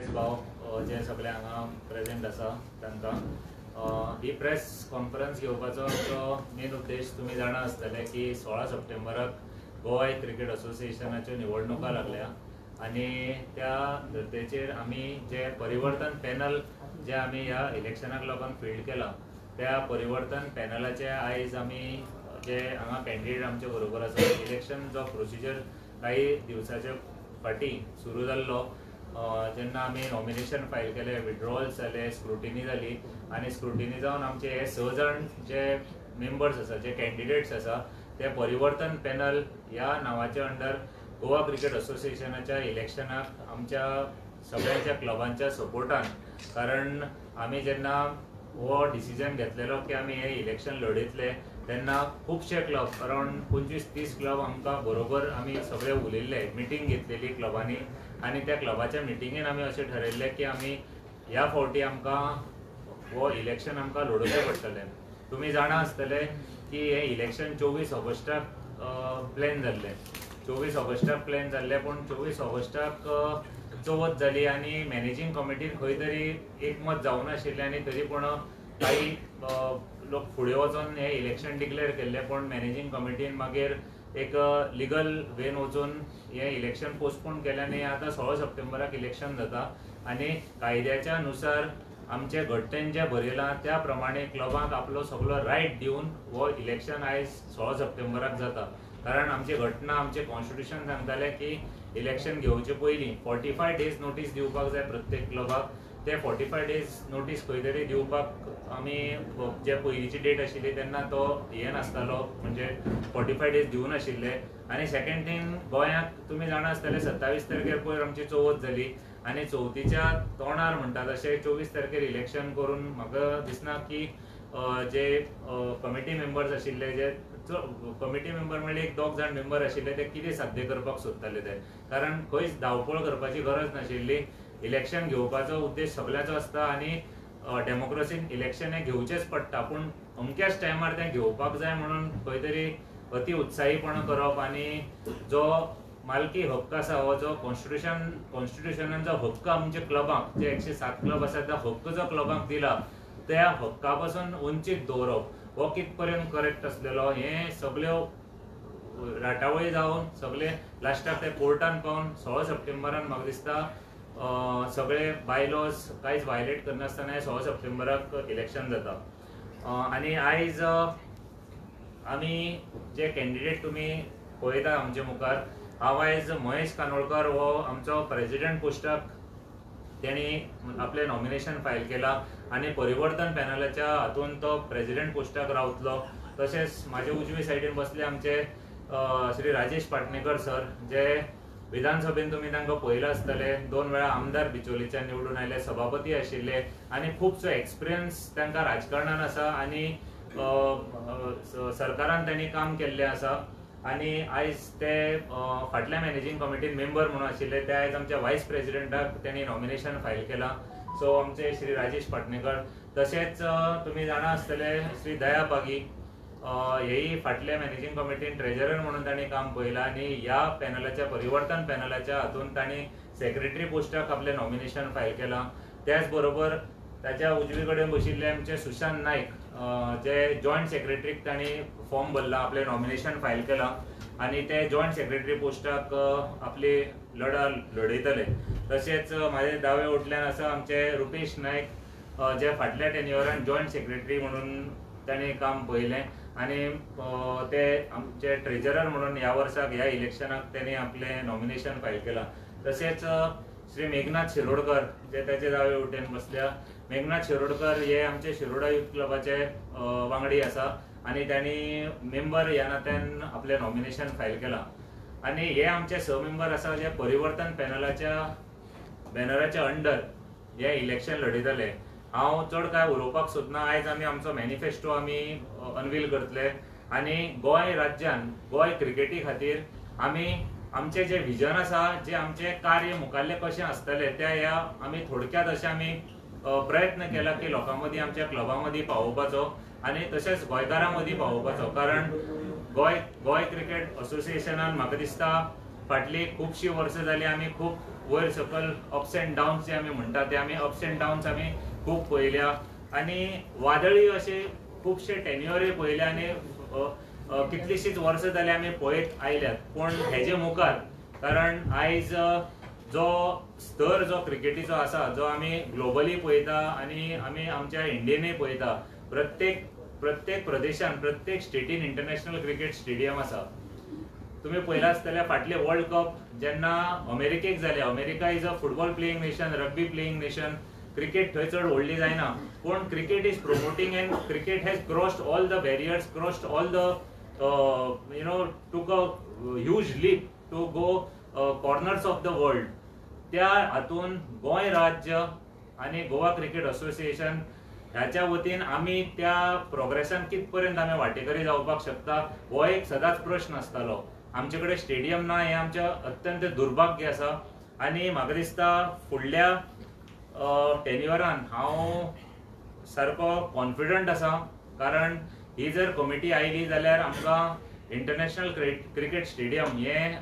भाव जे सगळे हांगा प्रेजेंट आसा तांकां ही प्रेस कॉन्फरन्स घेवपाचो आमचो मेन उद्देश तुम्ही जाणा आसतले की 16 सप्टेंबराक गोवा क्रिकेट असोसिएशनाच्यो निवडणुका लागल्या आणि त्या धर्तेचेर आमी जे परिवर्तन पॅनल जे आमी ह्या इलेक्शनाक लागून फिल्ड केला त्या परिवर्तन पॅनलाचे आयज आमी जे हांगा कॅन्डिडेट आमचे बरोबर आसा इलेक्शन जो प्रोसिजर काही दिवसाचे फाटी सुरू जाल्लो जेन्ना आमी नॉमिनेशन फायल केले विड्रॉवल्स जाले स्क्रुटिनी जाली आणि स्क्रुटिनी जावन आमचे हे 6 जण जे मेंबर्स आसा जे कॅन्डिडेट्स आसा ते परिवर्तन पॅनल ह्या नावाच्या अंडर गोवा क्रिकेट असोसिएशनाच्या इलेक्शनाक आमच्या सगळ्यांच्या क्लबांच्या सपोर्टान कारण आमी जेन्ना हो डिसिजन घेतलेलो की आमी हे इलेक्शन लढयतले तेन्ना खुबशे क्लब अराउंड 25-30 क्लब आमकां बरोबर आमी सगळे उलयल्ले मिटींग घेतलेली क्लबांनी आणि त्या क्लबाच्या मिटींगेन आमी अशें ठरयल्लें की आमी ह्या फावटी आमकां हो इलेक्शन आमकां लढोवचें पडटलें। तुमी जाणा आसतले की हे इलेक्शन 24 ऑगस्टाक प्लॅन जाल्लें 24 ऑगस्टाक प्लॅन जाल्लें पूण 24 ऑगस्टाक चवथ जाली आणि मॅनेजींग कमिटीन खंय तरी एकमत जावना आशिल्लें आणि तरी पूण काही लोक फुडें वचून हे इलेक्शन डिक्लेअर केल्लें पूण मॅनेजींग कमिटीन मागीर एक लिगल वेन वचून हे इलेक्शन पोस्टपोन केलें आनी आतां 16 सप्टेंबराक इलेक्शन जाता आणि कायद्याच्या नुसार आमचे घटनेन जे बरयलां त्या प्रमाणे क्लबांक आपलो सगळो रायट दिवन हो इलेक्शन आयज 16 सप्टेंबराक जाता कारण आमची घटना आमचे कॉन्स्टिट्यूशन सांगताले की इलेक्शन घेवचे पयलीं 45 डेज नोटीस दिवपाक जाय प्रत्येक क्लबाक ते 45 डेज नोटीस खंय तरी दिवपाक आमी जे पयलींची डेट आशिल्ली तेन्ना तो हे नासतालो म्हणजे 45 डेज दिवनाशिल्ले आणि सेकंड थिंग गोंयांत तुमी जाणा आसतले 27 तारखेर पयर आमची चवथ जाली आणि चवथीच्या तोंडार म्हणटा तशें 24 तारखेर इलेक्शन करून म्हाका दिसना की जे कमिटी मेंबर्स आशिल्ले जे कमिटी मेंबर म्हणजे एक 2 जाण मेंबर आशिल्ले ते कितें साध्य करपाक सोदताले ते कारण खंयच धांवपळ करपाची गरज नाशिल्ली इलेक्शन घेवपाचो उद्देश सगळ्याचो आसता आणि डेमोक्रेसीन इलेक्शन हे घेवचेच पडटा पूण अमक्याच टायमार ते घेवपाक जाय म्हणून खंय तरी अति उत्साहीपण करप आणि जो मालकी हक्क आसा हो जो कॉन्स्टिट्यूशनान जो हक्क आमच्या क्लबांक जे 107 क्लब आसा त्या हक्क जो क्लबांक दिला त्या हक्का पासून वंचीत दवरप हो कितपर्यंत करेक्ट आसलेलो हे सगळ्यो राटावळी जावन सगळे लास्टाक ते कोर्टान पावन 16 सप्टेंबरान म्हाका दिसता सगळे बायलॉज कांयच वायलेट करनासतना 16 सप्टेंबराक इलेक्शन जाता आणि आयज आमी जे कॅन्डिडेट तुमी पळयता आमचे मुखार हांव आयज महेश कानोळकर हो आमचो प्रेसिडेंट पोस्टाक तेणी आपले नॉमिनेशन फायल केला आणि परिवर्तन पॅनलाच्या हातून तो प्रेसिडेंट पोस्टाक रावतलो तशेंच म्हाजे उजवे सायडीन बसले आमचे श्री राजेश पाटणेकर सर जे विधानसभेन तुमी तांकां पळयलां आसतले 2 वेळा आमदार बिचोलीच्यान निवडून आयले सभापती आशिल्ले आणि खूबसो एक्सपिरियन्स तांकां राजकारणान आसा आणि सरकारान तांणी काम केल्लें आसा आणि आयज ते फाटल्या मॅनेजींग कमिटीन मेंबर म्हणून आशिल्ले ते आयज आमच्या वायस प्रेसिडेंटाक त्यांनी नॉमिनेशन फायल केला सो आमचे श्री राजेश पाटणेकर तशेंच तुमी जाणा आसतले श्री दया बागी हेही फाटल्या मॅनेजींग कमिटीन ट्रेजरर म्हणून तांणी काम पळयलां आणि ह्या पॅनलाच्या परिवर्तन पॅनलाच्या हातून तांणी सेक्रेटरी पोस्टाक आपले नॉमिनेशन फायल केलां त्याच बरोबर ताच्या उजवी कडेन बशिल्ले आमचे सुशांत नायक जे जॉयंट सेक्रेटरीक तांणी फॉर्म भरला आपले नॉमिनेशन फायल केलां आणि ते जॉयंट सेक्रेटरी पोस्टाक आपली लढयतले तशेंच म्हाजे दावे वटल्यान आसा आमचे रुपेश नायक जे फाटल्या टेन्युअरान जॉयंट सेक्रेटरी म्हणून तांणी काम पळयलें आणि ते आमचे ट्रेजरर म्हणून ह्या वर्साक ह्या इलेक्शनाक त्यांनी आपले नॉमिनेशन फायल केलां तशेंच श्री मेघनाथ शिरोडकर जे त्याचे दावे वटेन बसल्या मेघनाथ शिरोडकर हे आमचे शिरोडा युथ क्लबाचे वांगडी आसा आणि त्यांनी मेंबर ह्या नात्यान आपले नॉमिनेशन फायल केलां आणि हे आमचे 6 मेंबर आसा जे परिवर्तन पॅनलाच्या बॅनराच्या अंडर हे इलेक्शन लढयतले हांव चड काय उलोवपाक सोदना आयज आमी आमचो मॅनिफेस्टो आमी अनवील करतले आणि गोंय राज्यान गोंय क्रिकेटी खातीर आमी आमचे जे विजन आसा जे आमचे कार्य मुखाल्ले कशें आसतले ते ह्या आमी थोडक्यात अशें आमी प्रयत्न केला की लोकां मदीं आमच्या क्लबां मदीं पावोवपाचो आणि तशेंच गोंयकारां मदीं पावोवपाचो कारण गोंय क्रिकेट असोसिएशनान म्हाका दिसता फाटली खुबशीं वर्सां जालीं आमी खूब वयर सकल अप्स अँड डाऊन्स जे आमी म्हणटा ते आमी अप्स अँड डाऊन्स आमी खूब पळयल्या आनी वादळी अशे खुबशे टेन्युअरूय पळयले आनी कितलीशींच वर्सां जाली आमी पळयत आयल्यात. पूण हेजे मुखार कारण आयज जो स्तर जो क्रिकेटीचो आसा जो आमी ग्लोबली पळयता आनी आमी आमच्या इंडियेनूय पळयता, प्रत्येक प्रदेशान प्रत्येक स्टेटीन इंटरनॅशनल क्रिकेट स्टेडियम आसा. तुम्ही पळयला आसतलें फाटले वर्ल्ड कप जेन्ना अमेरिकेक जाले, America is a football playing nation, rugby playing nation, cricket थंय चड व्हडली जायना, पूण cricket is promoting and cricket has crossed all the barriers, crossed all the took a huge leap to go corners of the world. त्या हातून गोंय राज्य आनी Goa cricket association ह्याच्या वतीन आमी त्या प्रोग्रेसान कितपर्यंत आमी वांटेकरी जावपाक शकता हो एक सदांच प्रश्न आसतालो. आमचे कडेन स्टेडियम ना हें आमचें अत्यंत दुर्भाग्य आसा आनी म्हाका दिसता फुडल्या टेन्युअरान हांव सारको कॉन्फिडंट आसा, कारण ही जर कमिटी आयली जाल्यार आमकां इंटरनॅशनल क्रिकेट स्टेडियम हें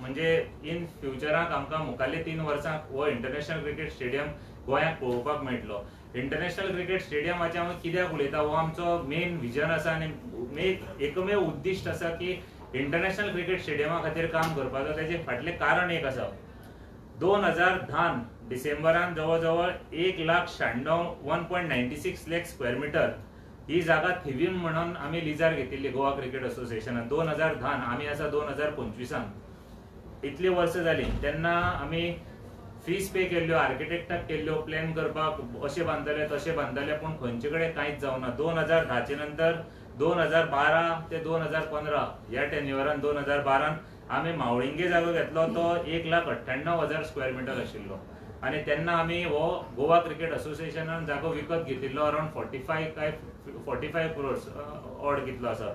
म्हणजे इन फ्युचराक आमकां मुखाल्ले 3 वर्सांक हो इंटरनॅशनल क्रिकेट स्टेडियम गोंयांत पळोवपाक मेळटलो. इंटरनॅशनल क्रिकेट स्टेडियमाचें हांव कित्याक उलयता, हो आमचो मेन विजन आसा आनी एकमेव उद्दिश्ट आसा की इंटरनॅशनल क्रिकेट स्टेडियमा खातीर काम करपाचो. तेजें फाटलें कारण एक आसा. 2010 डिसेंबरान जवळ जवळ 1,96,1.96 लाख स्क्वेअर मिटर ही जागा थिवीम म्हणून आमी लिजार घेतिल्ली गोवा क्रिकेट असोसिएशनान 2010. आमी आसा 2025. इतली वर्सां जाली. तेन्ना आमी फीज पे केल्ल्यो, आर्किटेक्टाक केल्ल्यो, प्लॅन करपाक अशें बांदतले तशें बांदतले, पूण खंयचे कडेन कांयच जावना. 2010चे नंतर 2012 ते 2015 ह्या टेन्युअरान 2012 आमी मावळिंगे जागो घेतलो, तो 1,98,000 स्क्वेअर मिटर आशिल्लो आनी तेन्ना आमी हो गोवा क्रिकेट असोसिएशनान जागो विकत घेतिल्लो अरावंड 45 करोड्स ऑड कितलो आसा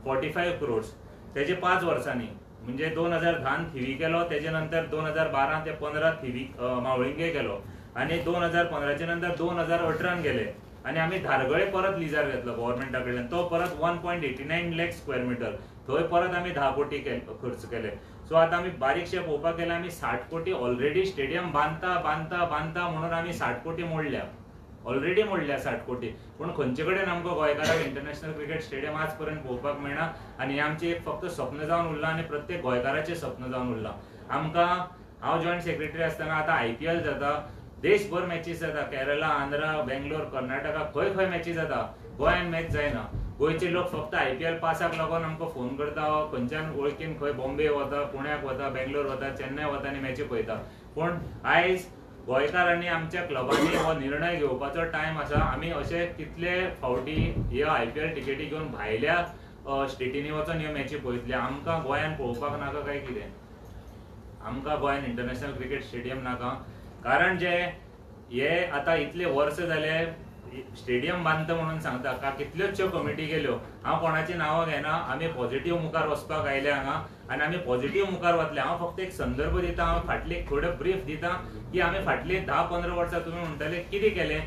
45 करोड्स. तेजे 5 वर्सांनी म्हणजे 2010 थिवी केलो, तेजे नंतर 2012 ते 15 थिवी मावळिंगे केलो आनी 2015चे नंतर 2018 गेले आनी आमी धारगळे परत लिजार घेतलो गव्हर्मेंटा कडल्यान, तो परत 1.89 लाख स्क्वेअर मिटर. थंय परत आमी 10 कोटी खर्च केले. सो आतां आमी बारीकशे पळोवपाक गेल्यार आमी 60 कोटी ऑलरेडी स्टेडियम बांदता म्हणून आमी 60 कोटी मोडल्या, ऑलरेडी मोडल्या 60 कोटी. पूण खंयचे कडेन आमकां गोंयकाराक इंटरनॅशनल क्रिकेट स्टेडियम आज पर्यंत पळोवपाक मेळना आनी हें आमचें एक फक्त स्वप्न जावन उरलां आनी प्रत्येक गोंयकाराचें स्वप्न जावन उरलां. आमकां हांव जॉयंट सेक्रेटरी आसतना आतां IPL जाता, देशभर मॅचीस जाता, केरला, आंध्रा, बेंगलोर, कर्नाटका खंय मॅची जाता, गोंयान मॅच जायना. गोंयचे लोक फक्त IPL पासाक लागून आमकां फोन करता, खंयच्यान वळखीन खंय बॉम्बे वता, पुण्याक वता, बेंगलोर वता, चेन्नय वता आनी मॅची पळयता. पूण आयज गोंयकारांनी आमच्या क्लबांनी हो निर्णय घेवपाचो टायम आसा. आमी अशे कितले फावटी ह्यो IPL टिकेटी घेवन भायल्या स्टेटींनी वचून ह्यो मॅची पळयतले. आमकां गोंयान पळोवपाक नाका काय कितें? आमकां गोंयान इंटरनॅशनल क्रिकेट स्टेडियम नाका, कारण जे हे आतां इतले वर्स जाले स्टेडियम बांदता म्हणून सांगता का कितल्योच्यो कमिटी गेल्यो. हांव कोणाची नांवां घेना, आमी पॉझिटिव्ह मुखार वचपाक आयले हांगा आनी आमी पॉझिटिव्ह मुखार वतले. हांव फक्त एक संदर्भ दिता, हांव फाटले थोडे ब्रीफ दिता की आमी फाटले 10-15 वर्सां तुमी म्हणटले कितें केलें.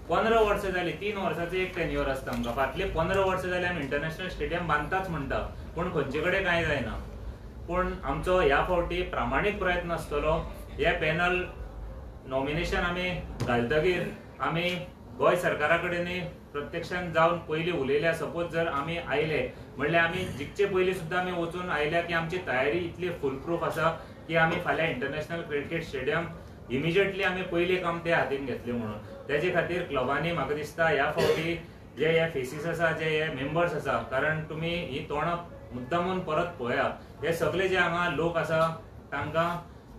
15 वर्सां जाली, 3 वर्सांचो एक टेन्युअर आसता आमकां. फाटले 15 वर्सां जाली आमी इंटरनॅशनल स्टेडियम बांदताच म्हणटा, पूण खंयचे कडेन कांय जायना. पूण आमचो ह्या फावटी प्रामाणीक प्रयत्न आसतलो. हे पॅनल नॉमिनेशन आमी घालतकीर आमी गोंय सरकारा कडेनूय प्रत्यक्षान जावन पयलीं उलयल्या. सपोज जर आमी आयले म्हणल्यार आमी जिखचे पयलीं सुद्दां आमी वचून आयल्या की आमची तयारी इतली फूल प्रूफ आसा की आमी फाल्यां इंटरनॅशनल क्रिकेट स्टेडियम इमिजिएटली आमी पयलीं काम ते हातीन घेतलें म्हणून. तेजे खातीर क्लबांनी म्हाका दिसता ह्या फावटी जे हे फेसीस आसा, जे हे मेंबर्स आसा, कारण तुमी ही तोंडां मुद्दामून परत पळया, हे सगळे जे हांगा लोक आसा तांकां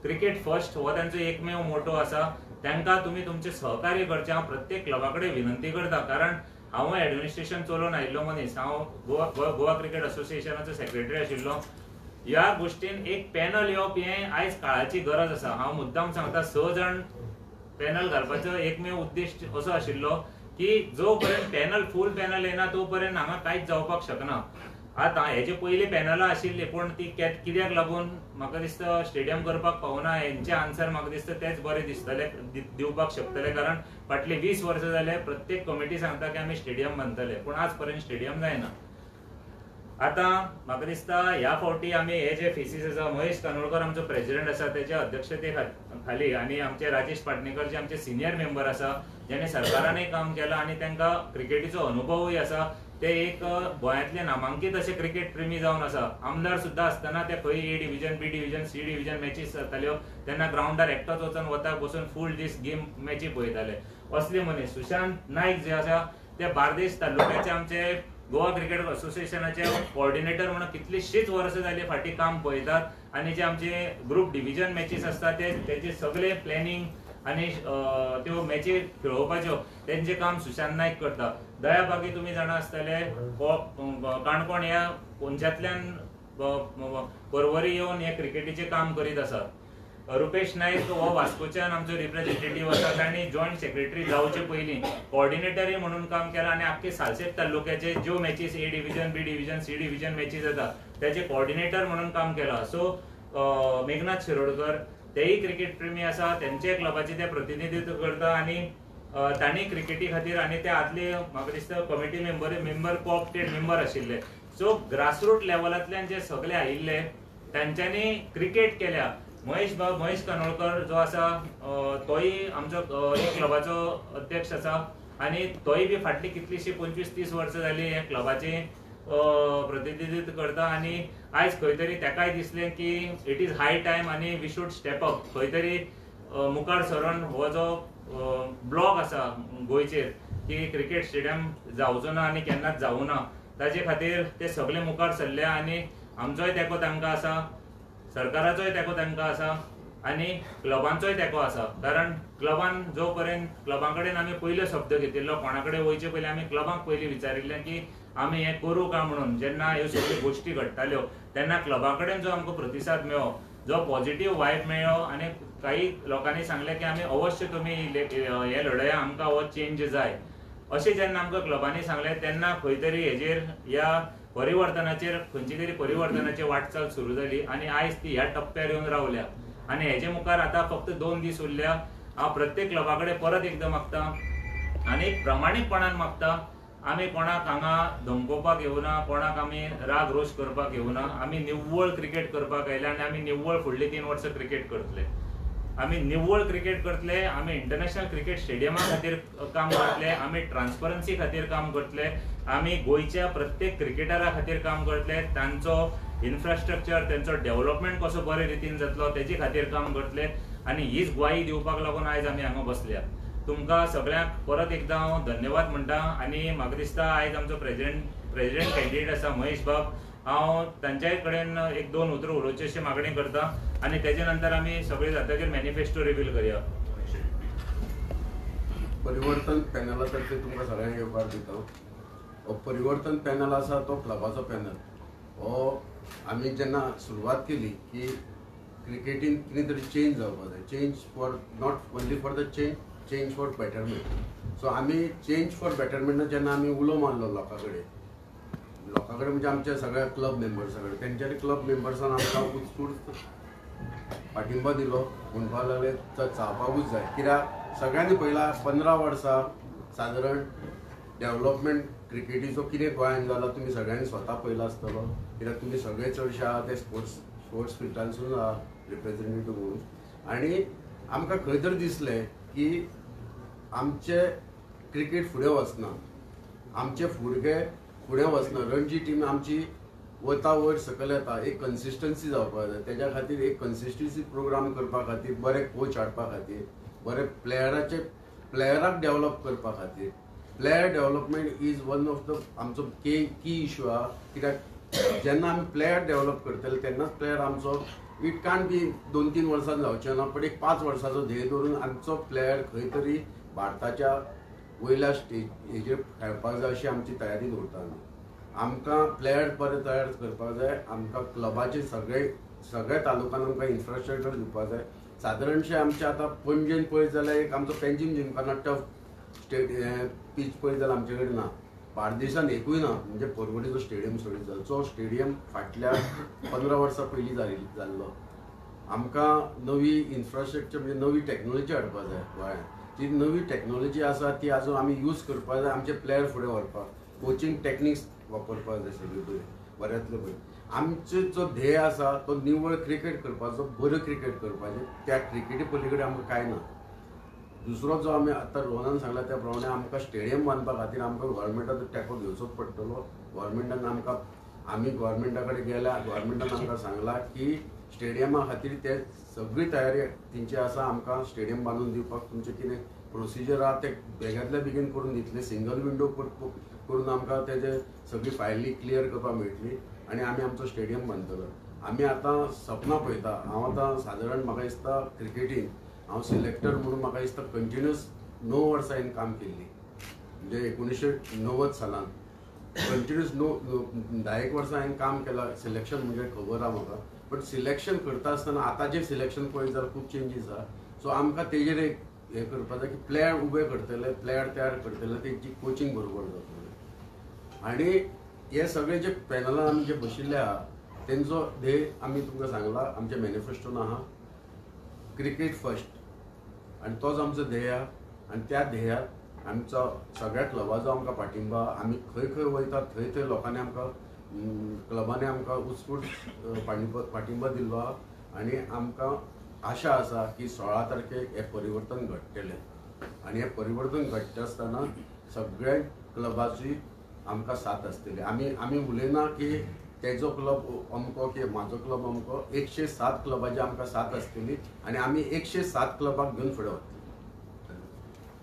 क्रिकेट फर्स्ट हो तांचो एकमेव मोटो आसा. तांकां तुमी तुमचें सहकार्य करचें हांव प्रत्येक क्लबा कडेन विनंती करता, कारण हांव एडमिनिस्ट्रेशन चलोवन आयिल्लो मनीस. हांव गोवा क्रिकेट असोसिएशनाचो सेक्रेटरी आशिल्लो. ह्या गोश्टीन एक पॅनल येवप हें आयज काळाची गरज आसा. हांव मुद्दाम सांगता 6 जाण पॅनल घालपाचो एकमेव उद्देश असो आशिल्लो की जो पर्यंत पॅनल फूल पॅनल येना तो पर्यंत हांगा कांयच जावपाक शकना. आतां हेजे पयलीं पॅनलां आशिल्लीं, पूण ती कित्याक लागून म्हाका दिसता स्टेडियम करपाक पावना. हेंचे आन्सर म्हाका दिसता तेच बरे दिसतले, दिवपाक शकतले, कारण फाटली 20 वर्सां जाले प्रत्येक कमिटी सांगता की आमी स्टेडियम बांदतले, पूण आज पर्यंत स्टेडियम जायना. आतां म्हाका दिसता ह्या फावटी आमी हे जे फेसीस आसा, महेश कानोळकर आमचो प्रेसिडेंट आसा, तेच्या अध्यक्षते खाली आणि आमचे राजेश पाटणेकर जे आमचे सिनियर मेंबर आसा जेणे सरकारानय काम केला आणि तांकां क्रिकेटीचो अनुभवूय आसा ते एक गोंयांतले नामांकीत असे क्रिकेट प्रेमी जावन आसा आमदार सुद्धा असताना ते खंय ए डिव्हिजन बी डिव्हिजन सी डिव्हिजन मॅचीस जाताल्यो तेन्ना ग्राउंडार एकटोच वचून वताक बसून फूल दीस गेम मॅची पळयताले असले मनीस सुशांत नाईक जे आसा ते बार्देस तालुक्याचे आमचे गोवा क्रिकेट असोसिएशनाचे कोऑर्डिनेटर म्हणून कितलीशीच वर्सां जाली फाटी काम पळयतात आणि जे आमचे ग्रुप डिव्हिजन मॅचीस असतात त्याचे सगळे प्लॅनिंग आणि त्यो मॅची खेळोवपाच्यो तेंचे काम सुशांत नाईक करता दयाबागी तुम्ही जाणा आसतले काणकोण ह्या पोंच्यातल्यान परवरी येवन हे क्रिकेटीचे काम करीत आसात रुपेश नाईक हो वास्कोच्यान आमचो रिप्रेझेंटेटिव्ह आसा तांणी जॉयंट सेक्रेटरी जावचे पयलीं कोऑर्डिनेटरय म्हणून काम केलां आणि आख्खे सालसेत तालुक्याचे ज्यो मॅचीस ए डिव्हिजन बी डिव्हिजन सी डिव्हिजन मॅचीस जाता त्याचे कोऑर्डिनेटर म्हणून काम केलां सो मेघनाथ शिरोडकर तेही क्रिकेट प्रेमी आसा तेंचे क्लबाचे ते प्रतिनिधित्व करता आणि तांणी क्रिकेटी खातीर आणि ते आदले म्हाका दिसता कमिटी मेंबर कोऑप्टेड मेंबर आशिल्ले सो ग्रासरूट लेवलांतल्यान जे सगळे आयिल्ले तांच्यांनी क्रिकेट केल्या महेश कानोळकर जो आसा तोय आमचो एक क्लबाचो अध्यक्ष आसा आणि तोय बी फाटली कितलीशी 25-30 वर्सां जाली ह्या क्लबाची प्रतिनिधित्व करता आणि आयज खंय तरी तेकाय दिसलें की इट इज हाय टायम आणि वी शूड स्टेप अप खंय तरी मुखार सरून हो जो ब्लॉक आसा गोंयचेर की क्रिकेट स्टेडियम जावचो ना आणि केन्नाच जावं ना ताचे खातीर ते सगळे मुखार सरले आणि आमचोय तेंको तांकां आसा सरकाराचोय तेंको तांकां आसा आणि क्लबांचोय तेंको आसा कारण क्लबान जो पर्यंत क्लबा कडेन आमी पयलो शब्द घेतिल्लो कोणा कडेन वयचे पयलीं आमी क्लबांक पयलीं विचारिल्लें की आमी हें करूं काय म्हणून जेन्ना ह्यो सगळ्यो गोश्टी घडटाल्यो तेन्ना क्लबा कडेन जो आमकां प्रतिसाद मेळ्ळो जो पॉझिटिव्ह वायब मेळ्ळो आणि काही लोकांनी सांगलें की आमी अवश्य तुमी हे लढया आमकां हो चेंज जाय अशें जेन्ना आमकां क्लबांनी सांगलें तेन्ना खंय तरी हेजेर ह्या परिवर्तनाचेर खंयची तरी परिवर्तनाची वाटचाल सुरू जाली आणि आयज ती ह्या टप्प्यार येवन रावल्या आणि हेजे मुखार आतां फक्त 2 दीस उरल्या हांव प्रत्येक क्लबा कडेन परत एकदां मागता आणि प्रामाणीकपणान मागता आमी कोणाक हांगा धमकोवपाक येवना कोणाक आमी राग रोश करपाक येवना आमी निव्वळ क्रिकेट करपाक आयले आणि आमी निव्वळ फुडलीं 3 वर्सां क्रिकेट करतले आमी निव्वळ क्रिकेट करतले आमी इंटरनॅशनल क्रिकेट स्टेडियमा खातीर काम करतले आमी ट्रान्सपरन्सी खातीर काम करतले आमी गोंयच्या प्रत्येक क्रिकेटरा खातीर काम करतले तांचो इन्फ्रास्ट्रक्चर तेंचो डेव्हलपमेंट कसो बरे रितीन जातलो तेजे खातीर काम करतले आणि हीच ग्वाही दिवपाक लागून आयज आमी हांगा बसल्या तुमकां सगळ्यांक परत एकदां हांव धन्यवाद म्हणटा आणि म्हाका दिसता आयज आमचो प्रेसिडेंट कॅन्डिडेट आसा महेश बाब हांव तांच्या कडेन 1-2 उतरां उलोवची अशी मागणी करता आणि तेजे नंतर आमी सगळे जातकीर मॅनिफेस्टो रिवील करया परिवर्तन पॅनलातर्फे तुमकां सगळ्यांक येवकार दिता हो परिवर्तन पॅनल आसा तो क्लबाचो पॅनल हो आमी जेन्ना सुरवात केली की क्रिकेटीन कितें तरी चेंज जावपाक जाय change for not only for the change for betterment so आमी चेंज फॉर बेटरमेंट जेन्ना आमी उलो मारलो लोकां कडेन म्हणजे आमच्या सगळ्या क्लब मेंबर्सा कडेन तेंच्या क्लब मेंबर्सान आमकां उत्स्फूर्त पाठिंबा दिलो म्हणपाक लागले चावपाकूच जाय कित्याक सगळ्यांनी पयला 15 वर्सां सादारण डेव्हलपमेंट क्रिकेटीचो कितें गोंयांत जाला तुमी सगळ्यांनी स्वता पयला आसतलो कित्याक तुमी सगळे चडशे आहा ते स्पोर्ट्स फिल्डांतसून आहा रिप्रेझेंटेटिव्ह म्हणून आणि आमकां खंय तरी दिसलें की आमचे क्रिकेट फुडें वचना आमचे फुडे फुडें वचना रणजी टीम आमची वता वयर सकयल येता एक कन्सिस्टन्सी जावपाक जाय तेज्या खातीर एक कन्सिस्टन्सी प्रोग्राम करपा खातीर बरे कोच हाडपा खातीर बरे प्लेयराक डेव्हलप करपा खातीर player development is one of the आमचो की इश्यू आहा कित्याक जेन्ना आमी प्लेयर डेव्हलप करतले तेन्नाच प्लेयर आमचो इट कांट बी 2-3 वर्सां जावचें ना पण एक 5 वर्सांचो ध्येय धरून आमचो प्लेयर खंय तरी भारताच्या वयल्या हेजेर खेळपाक जाय अशी आमची तयारी दवरता आमी आमकां प्लेयर बरे तयार करपाक जाय आमकां क्लबाचे सगळे तालुक्यान आमकां इन्फ्रास्ट्रक्चर दिवपाक जाय सादारणशे आमचे आतां पणजेन पळयत जाल्यार एक आमचो पेन्जीम जिमखाना टफ पीच पळयत जाल्यार आमचे कडेन ना बार्देशान एकूय ना म्हणजे परवडीचो स्टेडियम सोडीत जालो जो स्टेडियम फाटल्या 15 वर्सां पयलीं जाल्लो आमकां नवी इन्फ्रास्ट्रक्चर म्हणजे नवी टॅक्नोलॉजी हाडपाक जाय गोंयांत जी नवी टॅक्नोलॉजी आसा ती आजून आमी यूज करपाक जाय आमचे प्लेयर फुडें व्हरपाक कोचिंग टॅक्निक्स वापरपाक जाय सगळे बऱ्यांतले बरें आमचे जो ध्येय आसा तो निवळ क्रिकेट करपाचो, बरो क्रिकेट करपाचें. त्या क्रिकेटी पलीकडे आमकां कांय ना. दुसरो जो आमी आतां रोहनान सांगला त्या प्रमाणे आमकां स्टेडियम बांदपा खातीर आमकां गव्हर्मेंटाचो तेंको घेवचोच पडटलो. गव्हर्मेंटान आमकां आमी गव्हर्मेंटा कडेन गेल्या, गव्हर्मेंटान आमकां सांगला की स्टेडियमा खातीर ते सगळी तयारी तेंची आसा. आमकां स्टेडियम बांदून दिवपाक तुमचें कितें प्रोसिजर आहा ते बेगांतल्या बेगीन करून दितले. सिंगल विंडो करून आमकां तेजे सगळी फायली क्लियर करपाक मेळटली आनी आमी आमचो स्टेडियम बांदतलो. आमी आतां सपनां पळयता. हांव आतां सादारण म्हाका दिसता क्रिकेटीन हांव सिलेक्टर म्हणून म्हाका दिसता कंटिन्युअस 9 वर्सां हांवें काम केल्ली. म्हणजे 1990 सालान कंटिन्युअस 10 वर्सां हांवें काम केलां. सिलेक्शन म्हणजे खबर आहा म्हाका. बट सिलेक्शन करता आसतना आतांचें सिलेक्शन पळयत जाल्यार खूब चेंजीस आहा. सो आमकां तेजेर एक हें करपाक जाय की प्लेयर उबे करतले, प्लेयर तयार करतले, तेंची कोचिंग बरोबर जातली. आनी हे सगळे जे पॅनलान आमी जे बशिल्ले आहा तेंचो ध्येय आमी तुमकां सांगला आमच्या मॅनिफेस्टोन आहा क्रिकेट फर्स्ट. आनी तोच आमचो ध्येय आहा. आनी त्या ध्येयाक आमचो सगळ्या क्लबाचो आमकां पाठिंबा. आमी खंय खंय वयता थंय थंय लोकांनी आमकां क्लबांनी आमकां उत्स्फूर्त पाठिंबा दिल्लो आहा. आनी आमकां आशा आसा की 16 तारखेक हें परिवर्तन घडटलें. आनी हें परिवर्तन घडटा आसतना सगळ्या क्लबाची आमकां साथ आसतली. आमी उलयना की तेजो क्लब अमको की म्हाजो क्लब अमको. 107 क्लबाची आमकां साथ आसतली आनी आमी 107 क्लबाक घेवन फुडें वतले.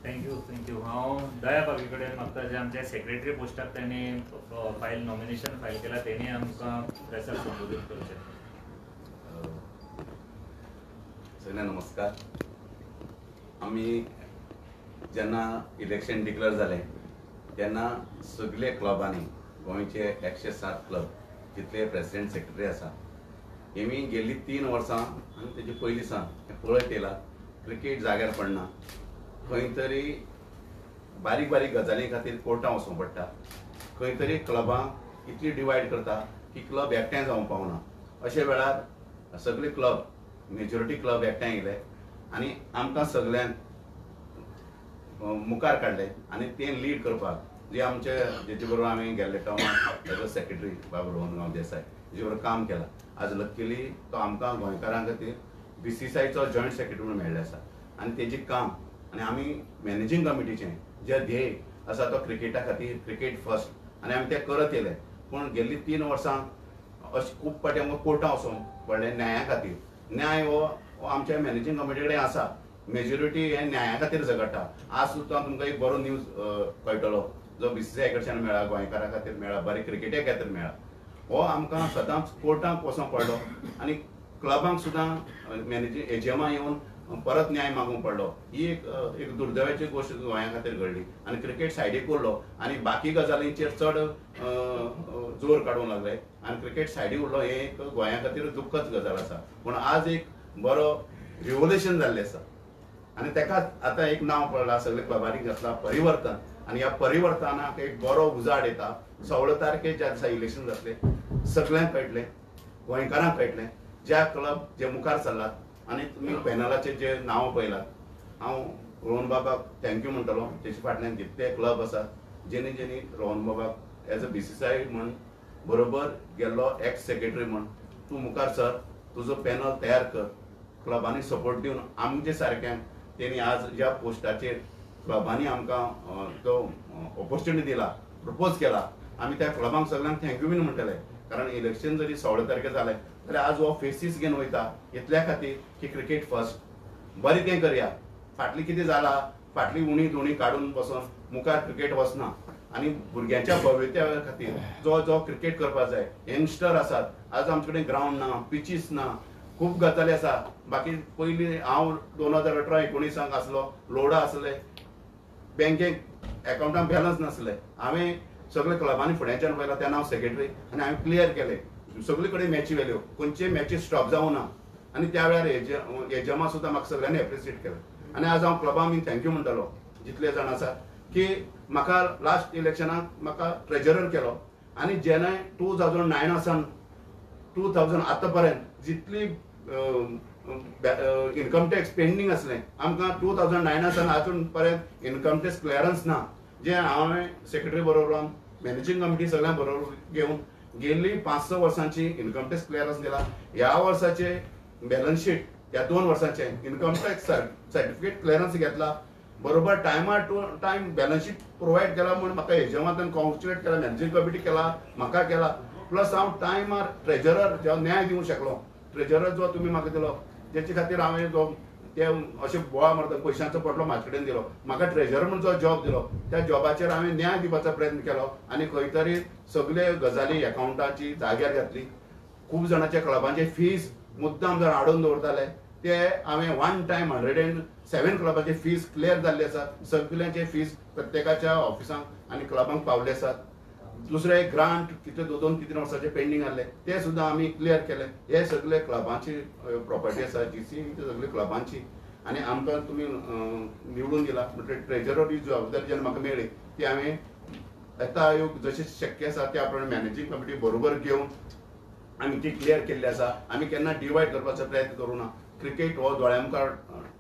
थँक्यू. हांव दया पागी कडेन मागता जे आमच्या सेक्रेटरी पोस्टाक त्यांनी नॉमिनेशन फायल केला त्यांनी आमकां प्रेसाक संबोधीत करचें. सगळ्यांना नमस्कार. आमी जेन्ना इलेक्शन डिक्लेअर जालें तेन्ना सगळे क्लबांनी गोंयचे 107 क्लब जितले प्रेसिडेंट सेक्रेटरी आसा हेमी गेल्ली 3 वर्सां आनी तेजे पयलीं सावन हें पळयत येयलां क्रिकेट जाग्यार पडना. खंय तरी बारीक बारीक गजाली खातीर कोर्टां वचूं पडटा. खंय तरी क्लबां इतली डिवायड करता की क्लब एकठांय जावंक पावना. अशे वेळार सगळे क्लब मेजॉरिटी क्लब एकठांय येयले आनी आमकां सगळ्यांक मुखार काडले आनी तें लीड करपाक जे आमचे जेचे बरोबर आमी गेल्ले टर्माक एज अ सेक्रेटरी बाब रोहन देसाय तेजे बरोबर काम केलां. आज लकीली तो आमकां गोंयकारां खातीर BCCIचो जॉयंट सेक्रेटरी म्हणून मेळ्ळें आसा. आनी तेजें काम आनी आमी मॅनेजींग कमिटीचें जें ध्येय आसा तो क्रिकेटा खातीर क्रिकेट फर्स्ट आनी आमी तें करत येयले. पूण गेल्ली 3 वर्सां अशें खूब फावटी आमकां कोर्टां वचूंक पडलें न्याया खातीर. न्याय हो आमच्या मॅनेजींग कमिटी कडेन आसा. मेजॉरिटी हे न्याया खातीर झगडटा. आज सुद्दां तुमकां एक बरो न्यूज कळटलो जो BCCI कडच्यान मेळ्ळा, गोंयकारां खातीर मेळ्ळा, बरे क्रिकेटा खातीर मेळ्ळा. हो आमकां सदांच कोर्टांक वचोंक पडलो आनी क्लबांक सुद्दां मॅनेजींग एजीएमा येवन परत न्याय मागूंक पडलो. ही एक दुर्दैवाची गोश्ट गोंया खातीर घडली आनी क्रिकेट सायडीक उरलो आनी बाकी गजालींचेर चड जोर काडूंक लागले आनी क्रिकेट सायडीक उरलो. हे एक गोंया खातीर दुख्खद गजाल आसा. पूण आज एक बरो रिव्होल्युशन जाल्लें आसा आनी तेकाच आतां एक नांव पडलां सगळे क्लबांनी घातलां परिवर्तन. आनी ह्या परिवर्तनाक एक बरो उजाड येता. 16 तारखेर ज्या दिसा इलेक्शन जातलें सगळ्यांक कळटलें, गोंयकारांक कळटलें ज्या क्लब जे मुखार चल्लात. आनी तुमी पॅनलाचेर जे नांव पळयलात हांव रोहन बाबाक थँक्यू म्हणटलो. तेचे फाटल्यान जितले क्लब आसात जेणी जेणी रोहन बाबाक एज अ BCCI म्हण बरोबर गेल्लो एक्स सेक्रेटरी म्हण तूं मुखार सर, तुजो पॅनल तयार कर, क्लबांनी सपोर्ट दिवन आमचे सारक्यांक तेणी आज ज्या पोस्टाचेर क्लबांनी आमकां तो ऑपॉर्च्युनिटी दिला, प्रपोज केला, आमी त्या क्लबांक सगळ्यांक थँक्यू बीन म्हणटले. कारण इलेक्शन जरी 16 तारखेर जालें जाल्यार आज हो फेसीस घेवन वयता इतल्या खातीर की क्रिकेट फर्स्ट बरें तें करया. फाटलीं कितें जालां, फाटलीं उणी धुणी काडून बसून मुखार क्रिकेट वचना आनी भुरग्यांच्या भवित्या खातीर जो क्रिकेट करपाक जाय. यंगस्टर आसात, आज आमचे कडेन ग्रावंड ना, पिचीस ना, खूब गजाली आसा. बाकी पयलीं हांव 2018-19 आसलो, लोडा आसले, बँकेक अकाउंटांत बॅलन्स नासले. हांवें सगळे क्लबांनी फुड्याच्यान पळयलां तेन्ना हांव सेक्रेटरी आनी हांवें क्लियर केलें सगळे कडेन मॅची व्हेल्यो, खंयचे मॅची स्टॉप जावं ना. आनी त्या वेळार एजमा सुद्दां म्हाका सगळ्यांनी एप्रिशिएट केलें. आनी आज हांव क्लबांक बीन थँक्यू म्हणटलो जितले जाण आसात की म्हाका लास्ट इलेक्शनाक म्हाका ट्रेजरर केलो आनी जेन्ना 2009 सावन 2000 आतां पर्यंत जितली इन्कम टॅक्स पेंडींग आसलें आमकां 2009 सावन आजून पर्यंत इन्कम टॅक्स क्लियरन्स ना. जे हांवें सेक्रेटरी बरोबर मॅनेजींग कमिटी सगळ्यां बरोबर घेवन गेल्ली 5-6 वर्सांची इन्कम टॅक्स क्लिअरन्स दिला. ह्या वर्साचे बॅलन्स शीट त्या 2 वर्सांचे इन्कम टॅक्स सर्टिफिकेट क्लिअरन्स घेतला. बरोबर टायमार to time balance sheet provide केला म्हणून म्हाका हेजे मातून कॉन्ग्रॅच्युलेट केला, मॅनेजिंग कमिटी केला, म्हाका केला. प्लस हांव टायमार ट्रेजरर जो न्याय दिवंक शकलो, ट्रेजरर जो तुमी म्हाका दिलो तेचे खातीर हांवें जो ते अशें बोळा मारता पयशांचो पटलो म्हाजे कडेन दिलो. म्हाका ट्रेजरर म्हणून जो जॉब दिलो त्या जॉबाचेर हांवें न्याय दिवपाचो प्रयत्न केलो आनी खंय तरी सगळे गजाली अकाउंटाची जाग्यार घातली. खूब जाणांच्या क्लबांचे फीज मुद्दाम जर हाडून दवरताले ते हांवें वन टायम 107 क्लबाचे फीज क्लियर जाल्ले आसात. सगळ्यांचे फीज प्रत्येकाच्या ऑफिसांक आनी क्लबांक पावले आसात. दुसरे ग्रांट कितले 2-3 वर्साचे पेंडींग आसले ते सुद्दां आमी क्लियर केले. हे सगळे क्लबांची प्रॉपर्टी आसा, GC सगळे क्लबांची. आनी आमकां तुमी निवडून दिला म्हणजे ट्रेजरर ही जबाबदारी जेन्ना म्हाका मेळ्ळी ती हांवें येता योग जशें शक्य आसा त्या प्रमाणे मॅनेजींग कमिटी बरोबर घेवन आमी ती क्लियर केल्ली आसा. आमी केन्ना डिवायड करपाचो प्रयत्न करूं ना. क्रिकेट हो दोळ्या मुखार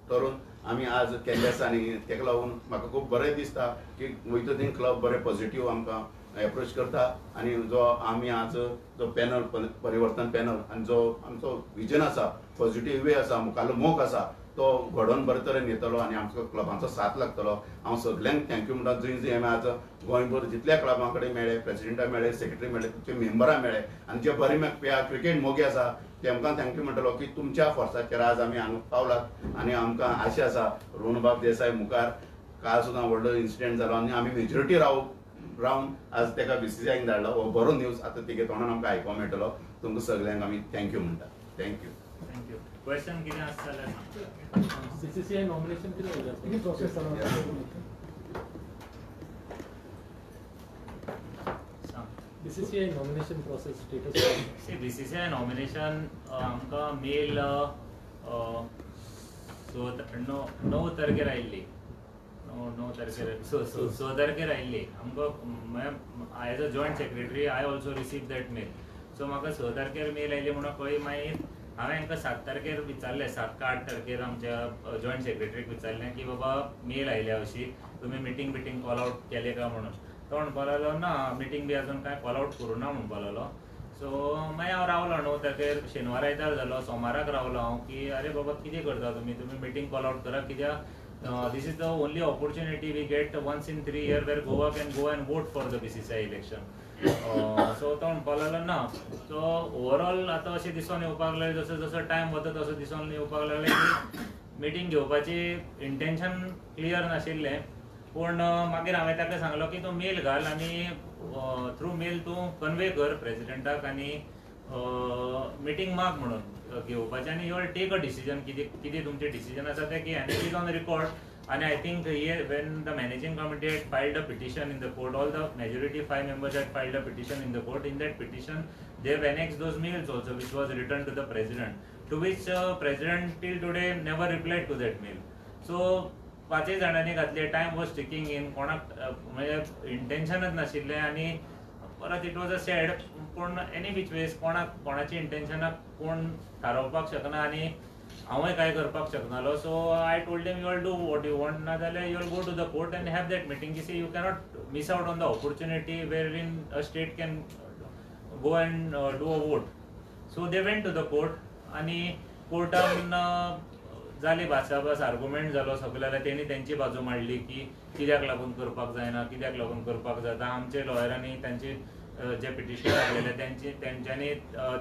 धरून आमी आज केल्ले आसा आनी तेका लागून म्हाका खूब बरें दिसता की वयता थंय क्लब बरें पॉझिटिव्ह आमकां एप्रोच करता. आनी जो आमी आज जो पॅनल परिवर्तन पॅनल आनी जो आमचो विजन आसा, पॉझिटिव्ह वे आसा, मुखारलो मोग आसा तो घडोवन बरे तरेन येतलो आनी आमचो क्लबांचो साथ लागतलो. हांव सगल्यांक थँक्यू म्हणटा. जंय हांवें आज गोंयभर जितल्या क्लबां कडेन मेळ्ळे, प्रेसिडेंटा मेळ्ळे, सेक्रेटरी मेळ्ळे, तुमचे मेंबरां मेळ्ळे आनी जे बरे क्रिकेट मोगी आसा तेमकां थँक्यू म्हणटलो की तुमच्या फोर्साचेर आज आमी हांगा पावलात. आनी आमकां आशा आसा रोहनबाब देसाय मुखार काल सुद्दां व्हडलो इन्सिडेंट जालो आनी आमी मेजॉरिटी रावन आज तेका BCCIक धाडलो. हो बरो न्यूज आतां तेगे तोंडान आमकां आयकोंक मेळटलो. तुमकां सगल्यांक आमी थँक्यू म्हणटा. थँक्यू. थँक्यू. क्वेश्चन कितें आसा जाल्यार CCCI नॉमिनेशन कितें प्रोसेस सांग. BCCI nomination process status. BCCI nomination आमकां मेल 9 तारखेर आयिल्ली. 9 तारखेर 6 तारखेर आयिल्ली. आमकां as a joint secretary I also receive that mail. So म्हाका 6 तारखेर मेल आयली म्हणून कळ्ळी. मागीर हांवें हांकां 7 तारखेर विचारलें, 7 का 8 तारखेर आमच्या जॉयंट सेक्रेटरीक विचारलें की बाबा मेल आयल्या अशी, तुमी मिटींग कॉल आउट केले का म्हणून. तो म्हणपा लागलो ना मिटींग बी अजून काय कॉल आउट करूं ना म्हणपा लागलो. सो मागीर हांव रावलो 9 तारखेर. शेनवार आयतार जालो, सोमाराक रावलो हांव की अरे बाबा कितें करता तुमी मिटींग कॉल आउट करा. कित्याक this is the only opportunity we get once in 3 years where Goa can go and vote for the BCCI election. So तो म्हणपाक लागलो ना. सो ओवरऑल आतां अशें दिसून येवपाक लागलें जसो जसो टायम वता तसो दिसून येवपाक लागलें की मिटींग घेवपाची इंटेन्शन क्लियर नाशिल्लें. पूण मागीर हांवें ताका सांगलो की तूं मेल घाल आनी थ्रू मेल तूं कन्वे कर प्रेसिडेंटाक आनी मिटींग माग म्हणून घेवपाचें आनी you will take a decision. कितें तुमचें डिसिजन आसा तें की and it is on record. And I think when the managing committee had filed a petition in the court, all the majority 5 members had filed a petition in the court. In that petition, they have annexed those mails also, which was returned to the president, to which president till today never replied to that mail. So 5 जाणांनी घातले. Time was ticking in. कोणाक म्हणजे इंटेन्शनच नाशिल्लें आनी परत it was a sad. पूण any which ways कोणाची इंटेन्शनाक कोण थारोवपाक शकना आनी हांवूय काय करपाक शकनालो. So I told them you will do what you want, ना जाल्यार you will go to the court and have that meeting. You cannot miss out on the opportunity where in a state can go and do a vote. So they went to the court आनी कोर्टान जाली भासाभास, argument जालो सगळ्याला. तेणी तेंची बाजू मांडली की कित्याक लागून करपाक जायना, कित्याक लागून करपाक जाता. आमचे लॉयरांनी तांची जे पिटिशन घातलेले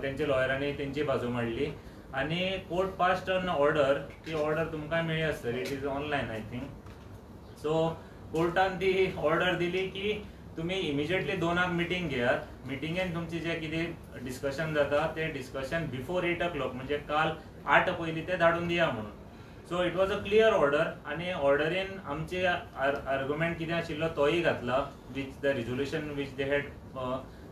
तेंचे लॉयरांनी तेंची बाजू मांडली आनी कोर्ट पास्ड एन ऑर्डर. ती ऑर्डर तुमकां मेळ्ळी आसतली, it is online I think. So कोर्टान ती ऑर्डर दिली की तुमी इमिजिएटली 2 मिटींग घेयात. मिटींगेन तुमचे जे कितें डिस्कशन जाता तें डिस्कशन बिफोर 8 o'clock म्हणजे काल 8 पयलीं ते धाडून दिया म्हणून. So it was a clear order आनी ऑर्डरीन आमचे आर्ग्युमेंट कितें आशिल्लो तोय घातला, which the resolution which they had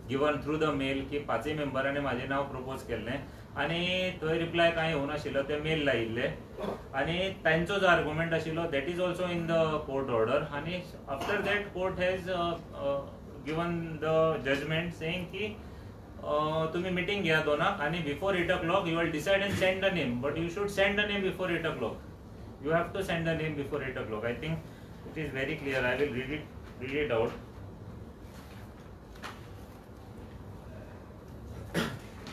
given through the mail की 5 मेंबरांनी म्हाजें नांव प्रपोज केल्लें आनी थंय रिप्लाय कांय येवं नाशिल्लो. ते मेल लायिल्ले आनी तांचो जो आर्ग्युमेंट आशिल्लो that is also in the court order. आनी after that court has given the judgement saying की तुम्ही मिटींग घ्या 2 आणि before 8 o'clock you will decide and send the name. But you should send the name before 8 o'clock. You have to send a name before 8 o'clock. I think it is very clear. I will read it out.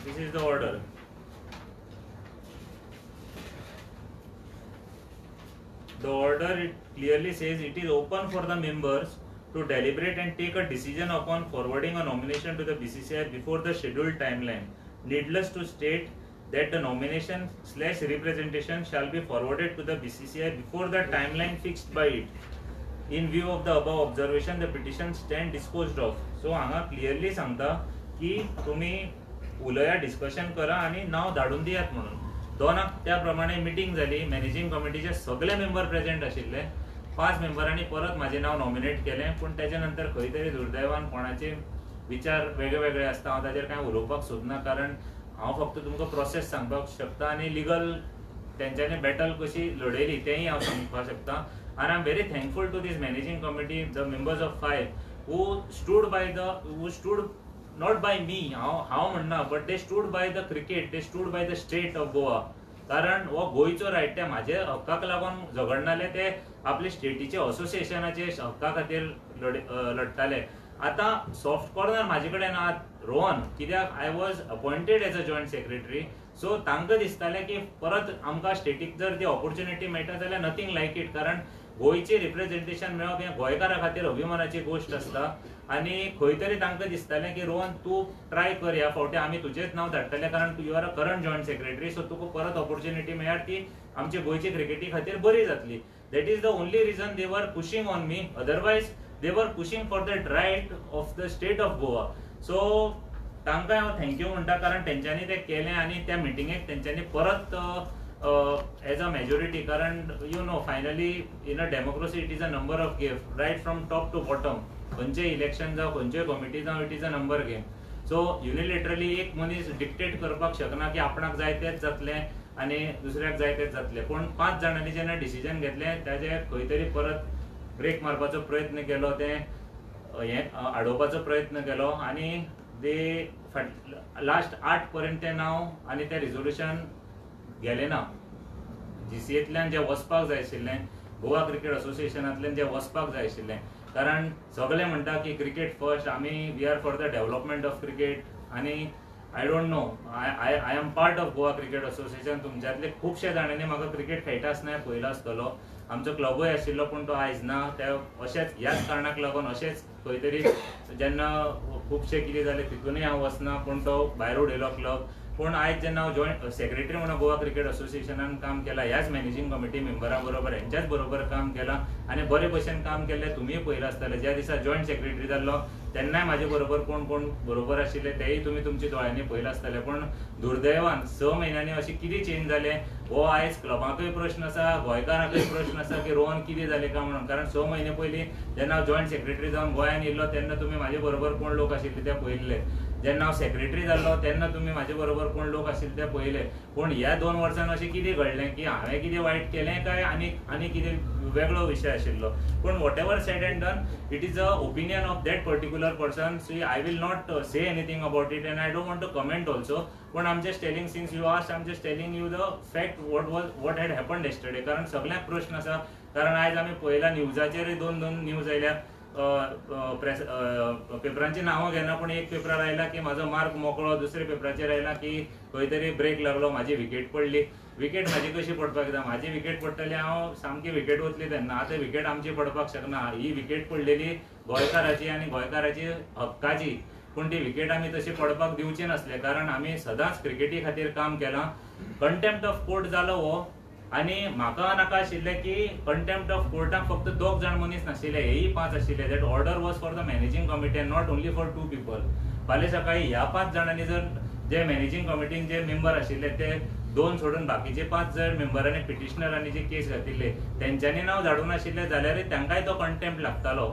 This is the order. The order, it clearly says it is open for the members to deliberate and take a decision upon forwarding a nomination to the BCCI before the scheduled timeline. Needless to state that the nomination/representation shall be forwarded to the BCCI before the timeline fixed by it. In view of the above observation, the petition stand disposed of. So हांगा clearly सांगता की तुम्ही उलया discussion करा आणि नाव धाडून दियात म्हणून. दोनाक त्या प्रमाणे मीटिंग झाली. मॅनेजिंग कमिटीचे सगळे मेंबर प्रेझेंट आशिल्ले. 5 मेंबरांनी परत माझे नाव नॉमिनेट केले, पण त्याच्या नंतर खंय तरी दुर्दैवान कोणाचे विचार वेगळे वेगळे असता. हांव ताचेर कांय उलोवपाक सोदना, कारण हांव फक्त तुमकां प्रोसेस सांगपाक शकता आणि लिगल तेंच्यांनी बॅटल कशी लढयली तेंय हांव सांगपाक शकता. And I'm very thankful to this managing committee, the members of 5 who stood not by me, how म्हणना, but they stood by the cricket, they stood by the state of Goa. कारण हो गोयचो right ते माझे हक्काक लागून झगडनाले, ते आपले स्टेटीचे असोसिएशनाचे hakka खातीर लढताले. आता सॉफ्ट कॉर्नर माझे कडेन आहात रोहन, कित्याक I was appointed as a joint secretary. So तांकां दिसतालें की परत आमकां स्टेटीक जर ती ऑपॉर्च्युनिटी मेळटा जाल्यार नथींग लायक इट, कारण गोयचे रिप्रेझेंटेशन मेळप हें गोंयकारा खातीर अभिमानाची गोश्ट आसता. आनी खंय तरी तांकां दिसतालें की रोहन तूं ट्राय कर, ह्या फावटी आमी तुजेंच नांव धाडटले, कारण you are a current joint secretary, so तुका परत ऑपॉर्च्युनिटी मेळ्ळ्यार ती आमचे गोंयचे क्रिकेटी खातीर बरी जातली. That is the only reason they were pushing on me, otherwise they were pushing for that right of the state of Goa. So तांकां हांव थँक्यू म्हणटा, कारण तेंच्यांनी तें केलें आनी त्या मिटिंगेक तेंच्यांनी परत एज अ मेजॉरिटी, कारण you know finally in a democracy it is a number of game, right from top to bottom. खंयचें इलेक्शन जावं, खंयच्योय कमिटी जावं, it is a number game. So unilaterally एक मनीस डिक्टेट करपाक शकना की आपणाक जाय तेच जातलें आनी दुसऱ्याक जाय तेच जातलें. पूण 5 जाणांनी जेन्ना डिसिजन घेतलें ताचे खंय तरी परत ब्रेक मारपाचो प्रयत्न केलो, तें हें आडोवपाचो प्रयत्न केलो, आनी दे लास्ट 8 पर्यंत तें नांव आनी तें रिझोल्युशन गेलें ना. जीसीएतल्यान जें वचपाक जाय आशिल्लें, गोवा क्रिकेट असोसिएशनांतल्यान जें वचपाक जाय आशिल्लें, कारण सगळे म्हणटा की क्रिकेट फर्स्ट, आमी we are for the development of cricket. आनी I don't know, I am part of Goa cricket association. तुमच्यातले खुबशे जाणांनी म्हाका क्रिकेट खेळटा आसतना पयलो आसतलो. आमचो क्लबूय आशिल्लो, पूण तो आयज ना. ते अशेंच ह्याच कारणाक लागून अशेंच खंय तरी जेन्ना खुबशे कितें जालें तितूनय हांव वचना, पूण तो भायर उडयलो क्लब. पूण आयज जेन्ना हांव जॉयंट सेक्रेटरी म्हणून गोवा क्रिकेट असोसिएशनान काम केलां, ह्याच मॅनेजिंग कमिटी मेंबरां बरोबर, हेंच्याच बरोबर काम केलां आनी बरे भशेन काम केल्लें तुमीय पयलें आसतलें. ज्या दिसा जॉयंट सेक्रेटरी जाल्लो तेन्नाय म्हाजे बरोबर कोण कोण बरोबर आशिल्ले तेय तुमी तुमच्या दोळ्यांनी पयलें आसतलें. पूण दुर्दैवान 6 म्हयन्यांनी अशें कितें चेंज जालें, हो आयज क्लबाकूय प्रश्न आसा, गोंयकारांकूय प्रश्न आसा की रोहन कितें जालें काय म्हणून. कारण 6 म्हयने पयलीं जेन्ना हांव जॉयंट सेक्रेटरी जावन गोंयांत येयल्लो तेन्ना तुमी म्हाजे बरोबर कोण लोक आशिल्ले ते पयल्ले. जेन्ना हांव सेक्रेटरी जाल्लो तेन्ना तुमी म्हाजे बरोबर कोण लोक आशिल्ले ते पयले. पूण ह्या 2 वर्सांन अशें कितें घडलें की हांवें कितें वायट केलें काय आनी कितें वेगळो विशय आशिल्लो. पूण whatever said and done, it is a opinion of that particular person. So I will not say anything about it and I don't want to comment also. पूण I am just telling, since you asked, I am just telling you the fact what had happened yesterday. कारण सगळ्यांक प्रश्न आसा, कारण आयज आमी पळयला न्यूजाचेरूय 2 news आयल्या. प्रेस पेपरांची नांवां घेना, पूण एक पेपरार आयला की म्हाजो मार्क मोकळो, दुसऱ्या पेपराचेर आयला की खंय तरी ब्रेक लागलो, म्हाजी विकेट पडली. विकेट म्हाजी कशी पडपाक जाता, म्हाजी विकेट पडटली हांव सामकी विकेट वतली तेन्ना. आतां विकेट आमची पडपाक शकना, ही विकेट पडलेली गोंयकाराची आनी गोंयकाराची हक्काची. पूण ती विकेट आमी तशी पडपाक दिवची नासले, कारण आमी सदांच क्रिकेटी खातीर काम केलां. कंटेम्प्ट ऑफ कोर्ट जालो हो, आनी म्हाका नाका आशिल्लें की कंटेम्प्ट ऑफ कोर्टाक फक्त 2 जाण मनीस नाशिल्ले, हेय 5 आशिल्ले. That order was for the managing committee end not only for 2 people. फाल्यां सकाळी ह्या 5 जाणांनी जर जे मॅनेजिंग कमिटीन जे मेंबर आशिल्ले ते 2 सोडून बाकीचे 5 जर मेंबरांनी पिटिशनरांनी जी केस घातिल्ली तेंच्यांनी नांव धाडून आशिल्ले जाल्यार तांकांय तो कंटेम्प्ट लागतालो.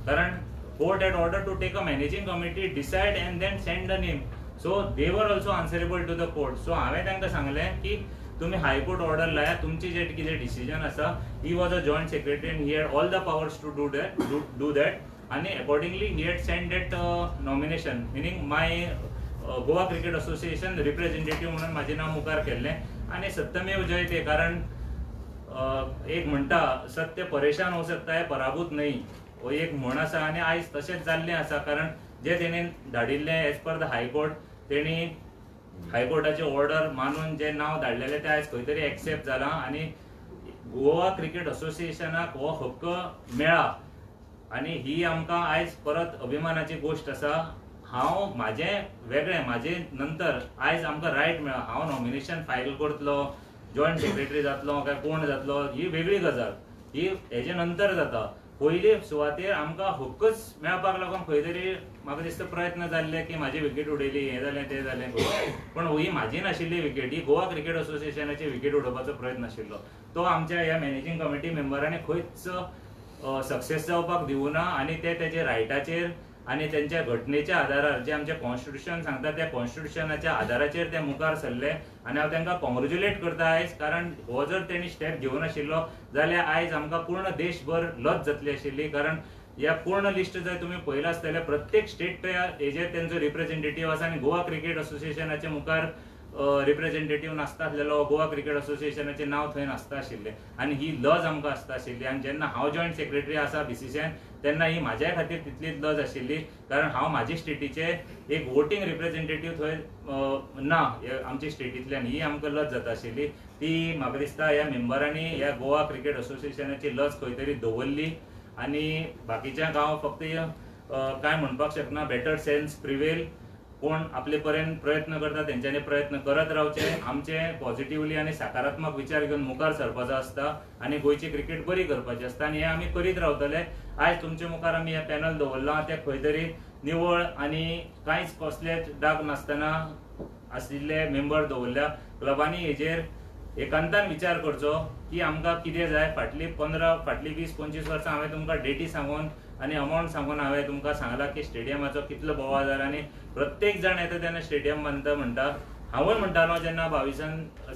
कारण court had order to take a managing committee, decide and then send the name. So they were also answerable to the court. So हांवें तांकां सांगलें की तुम्ही हायकोर्ट ऑर्डर लाया, तुमची जे कितें डिसिजन आसा. He was a joint secretary and he had all the powers to do that आनी accordingly he had send that nomination, meaning my Goa cricket association representative म्हणून म्हाजें नांव मुखार केल्लें. आनी सत्यमेव जयते, कारण एक म्हणटा सत्य परेशान हो सकता है पराभूत नहीं, हो एक म्हण आसा. आनी आयज तशेंच जाल्लें आसा, कारण जे तेणेन धाडिल्लें एज पर द हायकोर्ट तेणी हायकोर्टाचे ऑर्डर मानून जे नाव धाडलेले ते आयज खंय तरी एक्सेप्ट जाला आणि गोवा क्रिकेट असोसिएशनाक हो हक्क मेळ्ळा आणि ही आमकां आयज परत अभिमानाची गोष्ट आसा. हांव म्हाजे नंतर आयज आमकां रायट मेळ्ळा. हांव नॉमिनेशन फायल करतलो, जॉयंट सेक्रेटरी जातलो काय कोण जातलो ही वेगळी गजाल, ही हेजे नंतर जाता. पयली सुवातेर आमकां हक्कच मेळपाक लागून खंय तरी म्हाका दिसता प्रयत्न जाल्ले की म्हाजी विकेट उडयली, हें जालें तें जालें, पण ही म्हाजी नाशिल्ली विकेट, ही गोवा क्रिकेट असोसिएशनाची विकेट उडोवपाचो प्रयत्न आशिल्लो. तो आमच्या ह्या मॅनेजिंग कमिटी मेंबरांनी खंयच सक्सेस जावपाक दिवना आणि ते तेजे रायटाचेर आणि त्यांच्या घटनेच्या आधारार जे आमचे कॉन्स्टिट्यूशन सांगता त्या कॉन्स्टिट्यूशनाच्या आधाराचेर ते मुखार सरले आणि हांव तांकां कॉंग्रॅच्युलेट करता आयज. कारण हो जर तेणी स्टेप घेवन आशिल्लो जाल्यार आयज आमकां पूर्ण देशभर लज जातली आशिल्ली. कारण ह्या पूर्ण लिस्ट जर तुमी पळयला आसतले प्रत्येक स्टेट हेजेर तेंचो रिप्रेझेंटेटिव्ह आसा आणि गोवा क्रिकेट असोसिएशनाचे मुखार रिप्रेझेंटेटिव्ह नासता आसलेलो, गोवा क्रिकेट असोसिएशनाचे नाव थंय नासता आशिल्ले आणि ही लज आमकां आसता आशिल्ली. आणि जेन्ना हांव जॉयंट सेक्रेटरी आसा BCCIन तेन्ना ही म्हाज्या खातीर तितलीच लज आशिल्ली. कारण हांव म्हाजे स्टेटीचे एक वोटींग रिप्रेझेंटेटिव्ह थंय ना आमच्या स्टेटींतल्यान, ही आमकां लज जाता आशिल्ली. ती म्हाका दिसता ह्या मेंबरांनी ह्या गोवा क्रिकेट असोसिएशनाची लज खंय तरी दवरली आणि बाकीच्यांक हांव फक्त काय म्हणपाक शकना, बेटर सेन्स प्रिवेल. कोण आपले पर्यंत प्रयत्न करता तेंच्यांनी प्रयत्न करत रावचे. आमचे पॉझिटिव्हली आणि सकारात्मक विचार घेऊन मुखार सरपाचो आसता आणि गोंयची क्रिकेट बरी करपाची आसता आणि हे आमी करीत रावतले. आयज तुमचे मुखार आमी हे पॅनल दवरला ते खंय तरी निवळ आणि कांयच कसलेच डाग नासतना आशिल्ले मेंबर दवरल्या. क्लबांनी हेजेर एकांतान विचार करचो की आमकां कितें जाय. फाटली 20-25 वर्सां हांवें तुमकां डेटी सांगून आणि अमाउंट सांगून हांवें तुमकां सांगला की स्टेडियमाचो कितलो बोवाळ जाला आणि प्रत्येक जण येता तेन्ना स्टेडियम बांदता म्हणटा. हांवूय म्हणटालो जेन्ना 22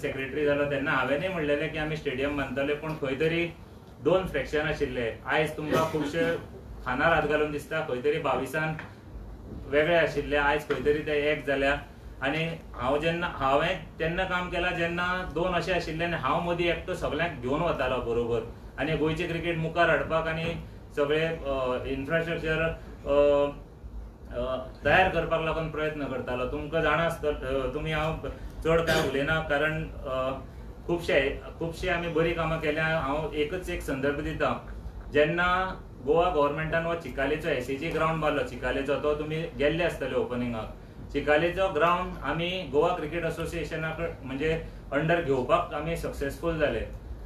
सेक्रेटरी जालो तेन्ना हांवेंय म्हणलेलें की आमी स्टेडियम बांदतले, पण खंय तरी 2 फ्रॅक्शन आशिल्ले. आयज तुमकां खुबशे खानार हात घालून दिसता खंय तरी 22 वेगळे आशिल्ले, आयज खंय तरी ते एक जाल्या. आणि हांवें तेन्ना काम केलां जेन्ना 2 अशे आशिल्ले आनी हांव मदीं एकटो सगळ्यांक घेवन वतालो बरोबर आनी गोंयचे क्रिकेट मुखार हाडपाक आनी सगळे इन्फ्रास्ट्रक्चर तयार करपाक लागून प्रयत्न करतालो. तुमकां जाणा आसतलो, तुमी हांव चड काय उलयना कारण खुबशे आमी बरी कामां केल्या. हांव एकच एक संदर्भ दिता. जेन्ना गोवा गव्हर्मेंटान हो चिकालेचो SAG ग्राउंड बांदलो चिकालेचो, तो तुमी गेल्ले आसतले ओपनिंगाक. चिकालेचो ग्राउंड आमी गोवा क्रिकेट असोसिएशनाक म्हणजे अंडर घेवपाक आमी सक्सेसफूल जाले.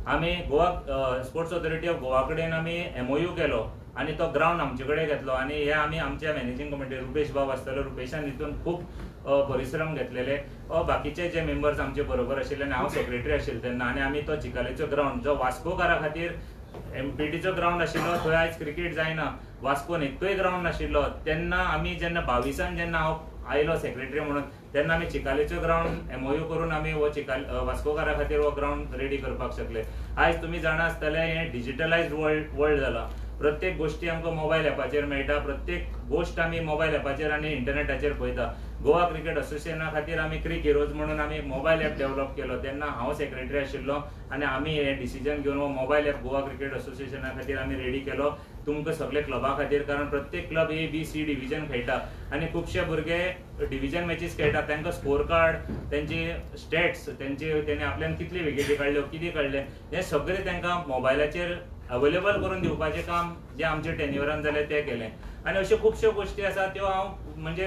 आमी Goa sports authority of Goa कडेन आमी MOU केलो आणि तो ग्राउंड आमचे कडेन घेतलो आणि हे आमी आमच्या मॅनेजिंग कमिटी रुपेश बाब आसतलो, रुपेशान हितून खूब परिश्रम घेतलेले. बाकीचे जे मेंबर्स आमचे बरोबर आशिल्ले आनी हांव सेक्रेटरी आशिल्लो तेन्ना आणि आमी तो चिकालेचो ग्राउंड जो वास्कोकारा खातीर MPTचो ग्राउंड आशिल्लो थंय आयज क्रिकेट जायना, वास्कोन एकूय ग्राउंड नाशिल्लो. तेन्ना आमी जेन्ना 22 जेन्ना हांव आयलो सेक्रेटरी म्हणून तेन्ना आमी चिकालेचो ग्राउंड MOU करून आमी हो वास्कोकारा खातीर हो ग्राउंड रेडी करपाक शकले. आयज तुमी जाणा आसतले हे डिजिटलायज्ड वर्ल्ड जाला. प्रत्येक गोष्टी आमकां मोबायल एपाचेर मेळटा, प्रत्येक गोष्ट आमी मोबायल एपाचेर आनी इंटरनेटाचेर पळयता. गोवा क्रिकेट असोसिएशना खातीर आमी क्रिक हिरोज म्हणून आमी मोबायल एप डेव्हलप केलो. तेन्ना हांव सेक्रेटरी आशिल्लो आनी आमी हे डिसिजन घेवन हो मोबायल एप गोवा क्रिकेट असोसिएशना खातीर आमी रेडी केलो तुमकां सगळे क्लबा खातीर. कारण प्रत्येक club A, B, C division खेळटा आनी खुबशे भुरगे डिव्हिजन मॅचीस खेळटा. तांकां स्कोर कार्ड, तेंची स्टॅट्स, तेणी आपल्यान कितले विकेटी काडल्यो, कितें काडले, हे सगळे तांकां मोबायलाचेर अवेलेबल करून दिवपाचें काम जे आमचे टेन्युरान जालें तें केलें. आनी अश्यो खुबश्यो गोश्टी आसा त्यो हांव म्हणजे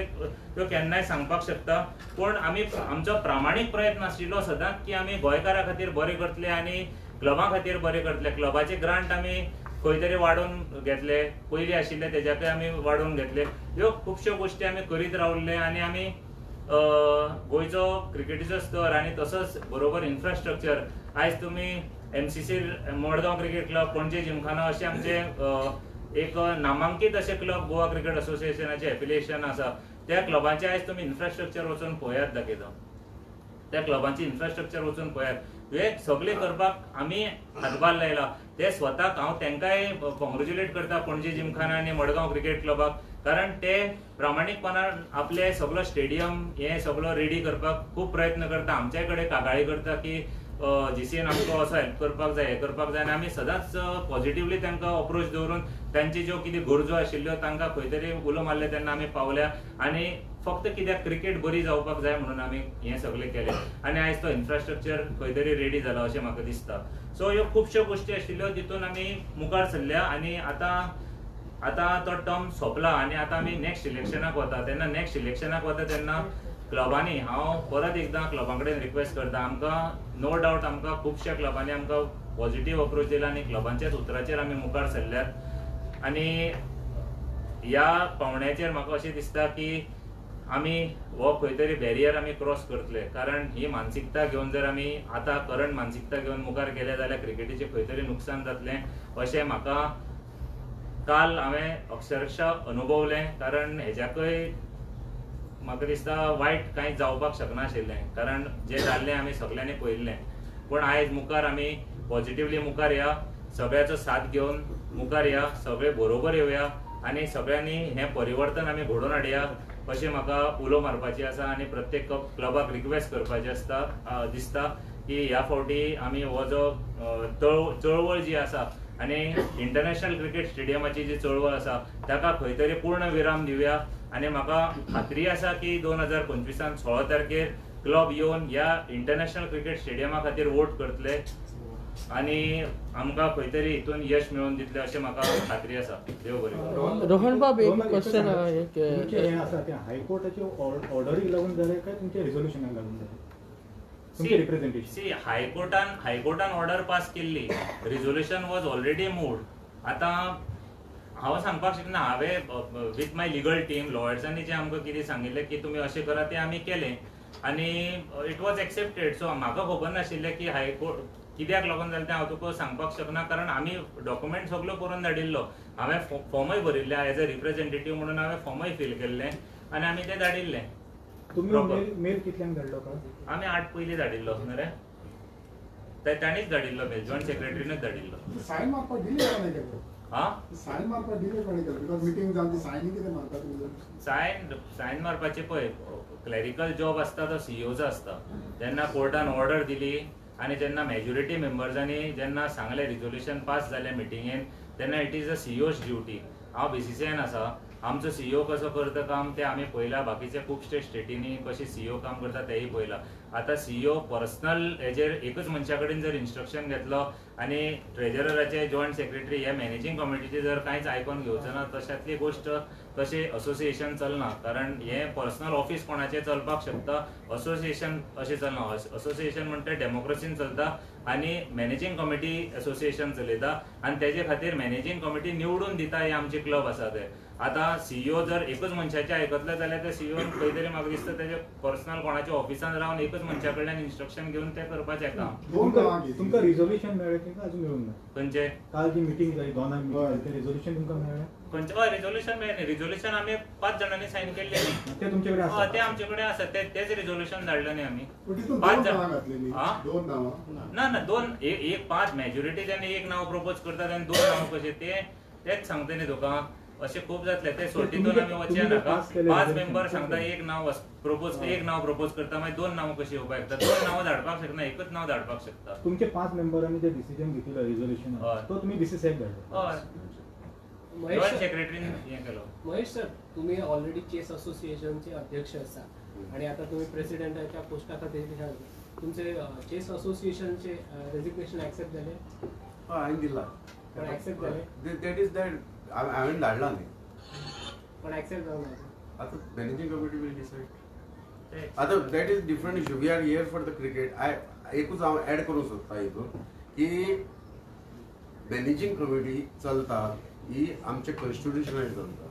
त्यो केन्नाय सांगपाक शकता. पूण आमी आमचो प्रामाणीक प्रयत्न आशिल्लो सदांच की आमी गोंयकारा खातीर बरें करतले आनी क्लबा खातीर बरें करतले. क्लबाचे ग्रांट आमी खंय तरी वाडोवन घेतले, पयलीं आशिल्ले तेज्याकय आमी वाडोवन घेतले. ह्यो खुबश्यो गोश्टी आमी करीत रावल्ले आनी आमी गोंयचो क्रिकेटीचो स्तर आनी तसोच बरोबर इन्फ्रास्ट्रक्चर. आयज तुमी MCC मडगांव क्रिकेट क्लब, पणजे जिमखाना अशे आमचे एक नामांकीत अशे क्लब गोवा क्रिकेट असोसिएशनाचे एफिलिएशन आसा. त्या क्लबांचे आयज तुमी इन्फ्रास्ट्रक्चर वचून पळयात दाखयता. त्या क्लबांची इन्फ्रास्ट्रक्चर वचून पळयात. हे सगळे करपाक आमी हातभार लायला. ते स्वताक हांव तांकांय कॉंग्रॅच्युलेट करता, पणजे जिमखाना आनी मडगांव क्रिकेट क्लबाक. कारण ते प्रामाणीकपणान आपले सगळो स्टेडियम हे सगळो रेडी करपाक खूब प्रयत्न करता. आमचे कडेन कागाळी करता की जीसीएन आमकां असो हेल्प करपाक जाय, हें करपाक जाय, आनी आमी सदांच पॉझिटिव्हली तांकां अप्रोच दवरून तांची ज्यो कितें गरजो आशिल्ल्यो तांकां खंय तरी उलो मारले तेन्ना आमी पावल्या, आनी फक्त कित्याक क्रिकेट बरी जावपाक जाय म्हणून आमी हें सगळें केलें, आनी आयज तो इन्फ्रास्ट्रक्चर खंय तरी रेडी जाला अशें म्हाका दिसता. सो ह्यो खुबश्यो गोश्टी आशिल्ल्यो जितून आमी मुखार सरल्या, आनी आतां तो टर्म सोंपला आनी आतां आमी नेक्स्ट इलेक्शनाक वता. तेन्ना नेक्स्ट इलेक्शनाक वता तेन्ना क्लबांनी हांव परत एकदां क्लबां कडेन रिक्वेस्ट करता, आमकां नो डावट आमकां खुबश्या क्लबांनी आमकां पॉझिटिव्ह अप्रोच दिला आनी क्लबांच्याच उतराचेर आमी मुखार सरल्यात. आनी ह्या पावण्याचेर म्हाका अशें दिसता की आमी हो खंय तरी बॅरियर आमी क्रॉस करतले, कारण ही मानसिकता घेवन जर आमी आतां करंट मानसिकता घेवन मुखार गेले जाल्यार क्रिकेटीचें खंय तरी नुकसान जातलें अशें म्हाका काल हांवें अक्षरशः अनुभवलें. कारण हेज्याकय म्हाका दिसता वायट कांय जावपाक शकनाशिल्लें, कारण जें जाल्लें आमी सगळ्यांनी पळयल्लें. पूण आयज मुखार आमी पॉझिटिव्हली मुखार या, सगळ्याचो साथ घेवन मुखार या, सगळे बरोबर येवया आनी सगळ्यांनी हें परिवर्तन आमी घडोवन हाडया अशें म्हाका उलो मारपाची आसा. आनी प्रत्येक क्लबाक रिक्वेस्ट करपाची दिसता की ह्या फावटी आमी हो जो चळवळ जी आसा आनी इंटरनॅशनल क्रिकेट स्टेडियमाची जी चळवळ आसा ताका खंय तरी पूर्ण विराम दिवया. आनी म्हाका खात्री आसा की 2025 16 तारखेर क्लब येवन ह्या इंटरनॅशनल क्रिकेट स्टेडियमा खातीर वोट करतले आनी आमकां खंय तरी हितून यश मेळोवन दितले अशें म्हाका खात्री आसा. देव बरें. रोहन बाब, एक क्वेश्चन तुमचे हें आसा तें हायकोर्टाचे ऑर्डरीक लागून जालें काय तुमच्या रिझोल्युशनाक लागून जालें? तुमचे रिप्रेझेंटेशन हायकोर्टान ऑर्डर पास केल्ली, रिझोल्युशन वॉज ऑलरेडी मूड. आतां हांव सांगपाक शकना, हांवें विथ माय लिगल टीम लॉयर्सांनी जें आमकां कितें सांगिल्लें की तुमी अशें करा तें आमी केलें आनी इट वॉज एक्सेप्टेड. सो म्हाका खबर नाशिल्लें की हायकोर्ट कित्याक लागून जालें तें हांव तुका सांगपाक शकना, कारण आमी डॉक्युमेंट सगळो करून धाडिल्लो. हांवें फॉर्मय भरिल्ले एज अ रिप्रेझेंटेटीव म्हणून हांवें फॉर्मय फील केल्लें आनी आमी तें धाडिल्लें. तुम्ही मेल कितल्यांक धाडलो का? आमी 8 पयलीं धाडिल्लो न्हू रे, ताणीच धाडिल्लो मेल, जॉयंट सेक्रेटरीनच धाडिल्लो. सायन मारपाक दिली का नाही केलो? सायन मारपाक दिली कोणी केलो? बिकॉज मिटींग जाली सायन कितें मारता तुमी? सायन मारपाचे पळय क्लॅरिकल जॉब आसता तो सीईओचो आसता. जेन्ना कोर्टान ऑर्डर दिली आनी जेन्ना मेजॉरिटी मेंबर्सांनी जेन्ना सांगलें रिझोल्युशन पास जालें मिटिंगेन, तेन्ना it is a CEOs duty. हांव बीसीसीआयन आसा, आमचो सीईओ कसो करता काम तें आमी पळयलां. बाकीच्या खुबशे स्टेटींनी कशें सीईओ काम करता तेंय पळयलां. आतां सीईओ पर्सनल हेजेर एकच मनशा कडेन जर इन्स्ट्रक्शन घेतलो आनी ट्रेजरराचे जॉयंट सेक्रेटरी हे मॅनेजिंग कमिटीचे जर कांयच आयकून घेवचो ना, तशातली गोश्ट तशें असोसिएशन चलना. कारण हें पर्सनल ऑफिस कोणाचें चलपाक शकता, असोसिएशन अशें चलना. असोसिएशन म्हणटा डेमोक्रेसीन चलता आनी मॅनेजिंग कमिटी असोसिएशन चलयता आनी तेजे खातीर मॅनेजिंग कमिटी निवडून दिता हे आमचे क्लब आसा ते. आतां सीईओ जर एकच मनशाचें आयकतले जाल्यार ते सीईओन खंय तरी म्हाका दिसता तेजे पर्सनल कोणाच्या ऑफिसान रावन एकच मनशा कडल्यान इन्स्ट्रक्शन घेवन तें करपाचें काम. तुमकां रिझोल्युशन मेळ्ळें की अजून मेळूंक ना? खंयचे? काल जी मिटींग जाली दोनांक ते रिझोल्युशन तुमकां मेळ्ळें? खंयचे? हय, रिझोल्युशन मेळ्ळें. रिझोल्युशन आमी 5 जाणांनी सायन केल्लें न्ही. ते तुमचे कडेन आसा? ते आमचे कडेन आसा. तेच रिझोल्युशन धाडलें न्ही आमी. 5 जाणां घातलेली. 2 नांवां? ना 2 एक 5 मेजॉरिटी जेन्ना एक नांव प्रपोज करता तेन्ना 2 नांव कशें तेच सांगता न्ही तुका. अशें खूब जातलें. ते सोटीतून आमी वचचे नाका. 5 मेंबर सांगता एक नांव प्रपोज करता, मागीर 2 नांव कशी येवपाक शकता? 2 नांव धाडपाक शकना, एकच नांव धाडपाक शकता. तुमचे 5 मेंबरांनी जे डिसिजन घेतिल्लो रिझोल्युशन तो तुमी बीसीसीआयक धाडलो? हय, जॉयंट सेक्रेटरीन हें केलो. महेश सर, तुम्ही ऑलरेडी चेस असोसिएशनचे अध्यक्ष आसा आणि आता तुम्ही प्रेसिडेंटाच्या पोस्टा खातीर तुमचे चेस असोसिएशनचे रेजिग्नेशन ऍक्सेप्ट झाले? हांवें दिला. पण ऍक्सेप्ट झाले? दॅट इज दॅट हांवें धाडला न्ही. पण ऍक्सेप्ट जावना? आतां मॅनेजिंग कमिटी विल डिसायड. आतां that is different issue. We are here for the cricket. एकूच हांव ऍड करूंक सोदता हितून की मॅनेजिंग कमिटी चलता ही आमचे कॉन्स्टिट्युशनान चलता.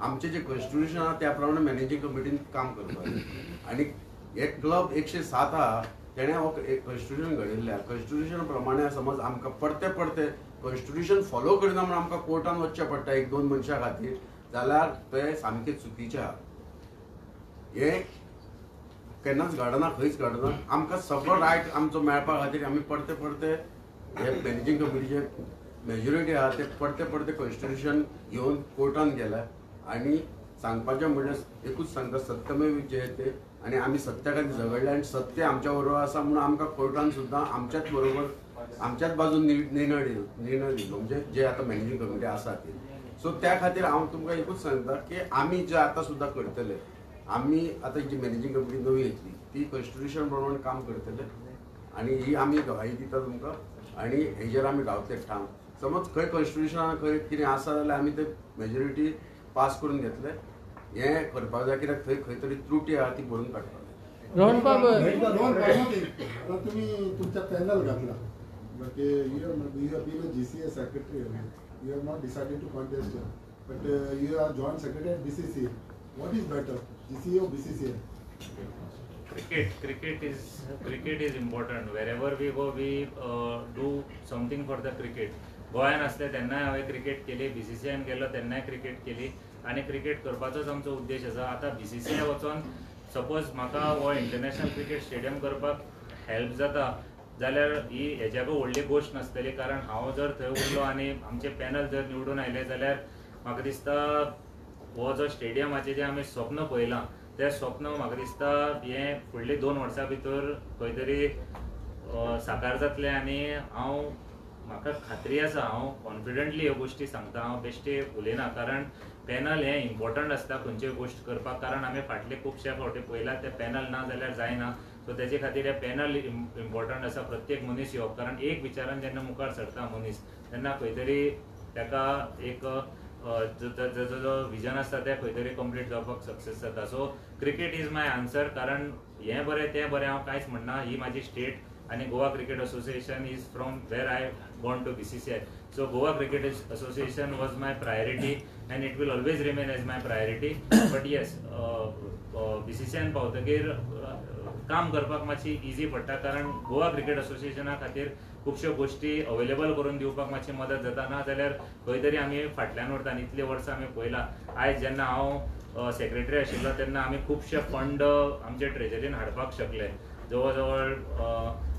आमचे जे कॉन्स्टिट्युशन आहा त्या प्रमाणे मॅनेजिंग कमिटीन काम करता. आनी हे क्लब 107 आहा तेणे हो कॉन्स्टिट्युशन घडिल्ल्या कॉन्स्टिट्युशन प्रमाणे समज आमकां परते कॉन्स्टिट्युशन फॉलो करिना म्हणून आमकां कोर्टान वचचें पडटा 1-2 मनशां खातीर, जाल्यार तें सामकें चुकीचें आहा. हे केन्नाच घडना, खंयच घडना. आमकां सगळो रायट आमचो मेळपा खातीर आमी परते हे मॅनेजिंग कमिटीचे मेजॉरिटी आहा ते परते कॉन्स्टिट्युशन घेवन कोर्टान गेल्या. आनी सांगपाचें म्हणल्यार एकूच सांगता, सत्यमेव जयते आनी आमी सत्या खातीर झगडले आनी सत्य आमच्या बरोबर आसा म्हणून आमकां कोर्टान सुद्दां आमच्याच बरोबर आमच्याच बाजून निर्णय दिलो म्हणजे जे आता मॅनेजिंग कमिटी आसा ती. सो त्या खातीर हांव तुमकां एकूच सांगता की आमी जे आतां सुद्दां करतले, आमी आतां जी मॅनेजिंग कमिटी नवी येतली ती कॉन्स्टिट्युशन प्रमाणे काम करतले आनी ही आमी गवाही दिता तुमकां आनी हेजेर आमी रावतले ठाम. समज खंय कॉन्स्टिट्युशनान खंय कितें आसा जाल्यार आमी ते मेजॉरिटी पास करून घेतले. हें करपाक जाय कित्याक थंय खंय तरी त्रुटी आहा ती भरून काडपाक रोहन बाबू आता तुम्ही तुमचा पॅनल घातला but you have been a GCA secretary. You have not decided to contest, but you are joint secretary at BCCA. What is better, GCA or BCCA? Cricket is important. Wherever we go, we do something for the cricket. गोंयान असले तेन्नाय हांवें cricket केली, BCCAन गेलो तेन्नाय cricket केली आनी cricket करपाचोच आमचो उद्देश आसा. आतां BCCA वचोन सपोज म्हाका हो इंटरनॅशनल क्रिकेट स्टेडियम करपाक हेल्प जाता जाल्यार ही हेज्याकूय व्हडली गोश्ट नासतली, कारण हांव जर थंय उरलो आनी आमचे पॅनल जर निवडून आयले जाल्यार म्हाका दिसता हो जो स्टेडियमाचें जें आमी स्वप्न पळयलां तें स्वप्न म्हाका दिसता हें फुडलीं 2 वर्सां भितर खंय तरी साकार जातलें. आनी म्हाका खात्री आसा, हांव कॉन्फिडंटली ह्यो गोश्टी सांगता, हांव बेश्टे उलयना, कारण पॅनल हें इम्पॉर्टंट आसता खंयच्योय गोश्ट करपाक, कारण आमी फाटले खुबशे फावटी पळयला ते पॅनल ना जाल्यार जायना. सो तेजे खातीर हे पॅनल इम्पॉर्टंट आसा. प्रत्येक मनीस येवप, कारण एक विचारान जेन्ना मुखार सरता मनीस तेन्ना खंय तरी ताका एक जो विजन आसता तें खंय तरी कंप्लीट जावपाक सक्सेस जाता. So cricket is my answer, कारण हें बरें तें बरें हांव कांयच म्हणना. ही म्हाजी स्टेट आनी Goa cricket association is from where I gone to BCCI. So Goa cricket association was my priority and it will always remain as my priority. But yes, BCCIन पावतकीर काम करपाक मातशी इजी पडटा, कारण गोवा क्रिकेट असोसिएशना खातीर खुबश्यो गोश्टी अवेलेबल करून दिवपाक मातशी मदत जाता. ना जाल्यार खंय तरी आमी फाटल्यान उरता. इतले वर्सां आमी पळयलां. आयज जेन्ना हांव सेक्रेटरी आशिल्लो तेन्ना आमी खुबशे फंड आमचे ट्रेजरीन हाडपाक शकले. जवळ जवळ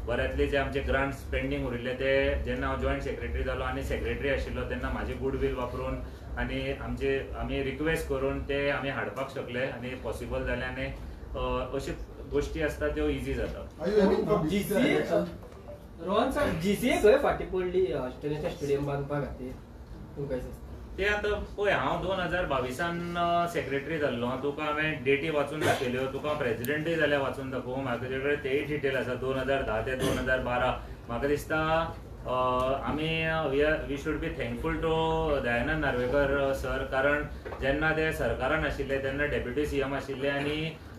बऱ्यातले जे आमचे ग्रांट्स पेंडींग उरिल्ले ते जेन्ना हांव जॉयंट सेक्रेटरी जालो आनी सेक्रेटरी आशिल्लो तेन्ना म्हाजी गुडवील वापरून आनी आमी रिक्वेस्ट करून ते आमी हाडपाक शकले आनी पॉसिबल जालें. आनी अश्यो गोश्टी आसता त्यो इजी जाता. रोहन सर, GCA खंय फाटी पडली इंटरनॅशनल स्टेडियम बांदपा खातीर तुमकां ते आतां पळय, हांव 2022 सेक्रेटरी जाल्लो. तुका हांवें डेटी वाचून दाखयल्यो, तुका प्रेसिडेंटूय जाल्यार वाचून दाखोवं. म्हाजे कडेन तेय डिटेल आसा 2010 ते 2012. म्हाका दिसता we should be thankful to Dayanand Narvekar sir, कारण जेन्ना ते सरकारान आशिल्ले तेन्ना डेप्युटी CM आशिल्ले आनी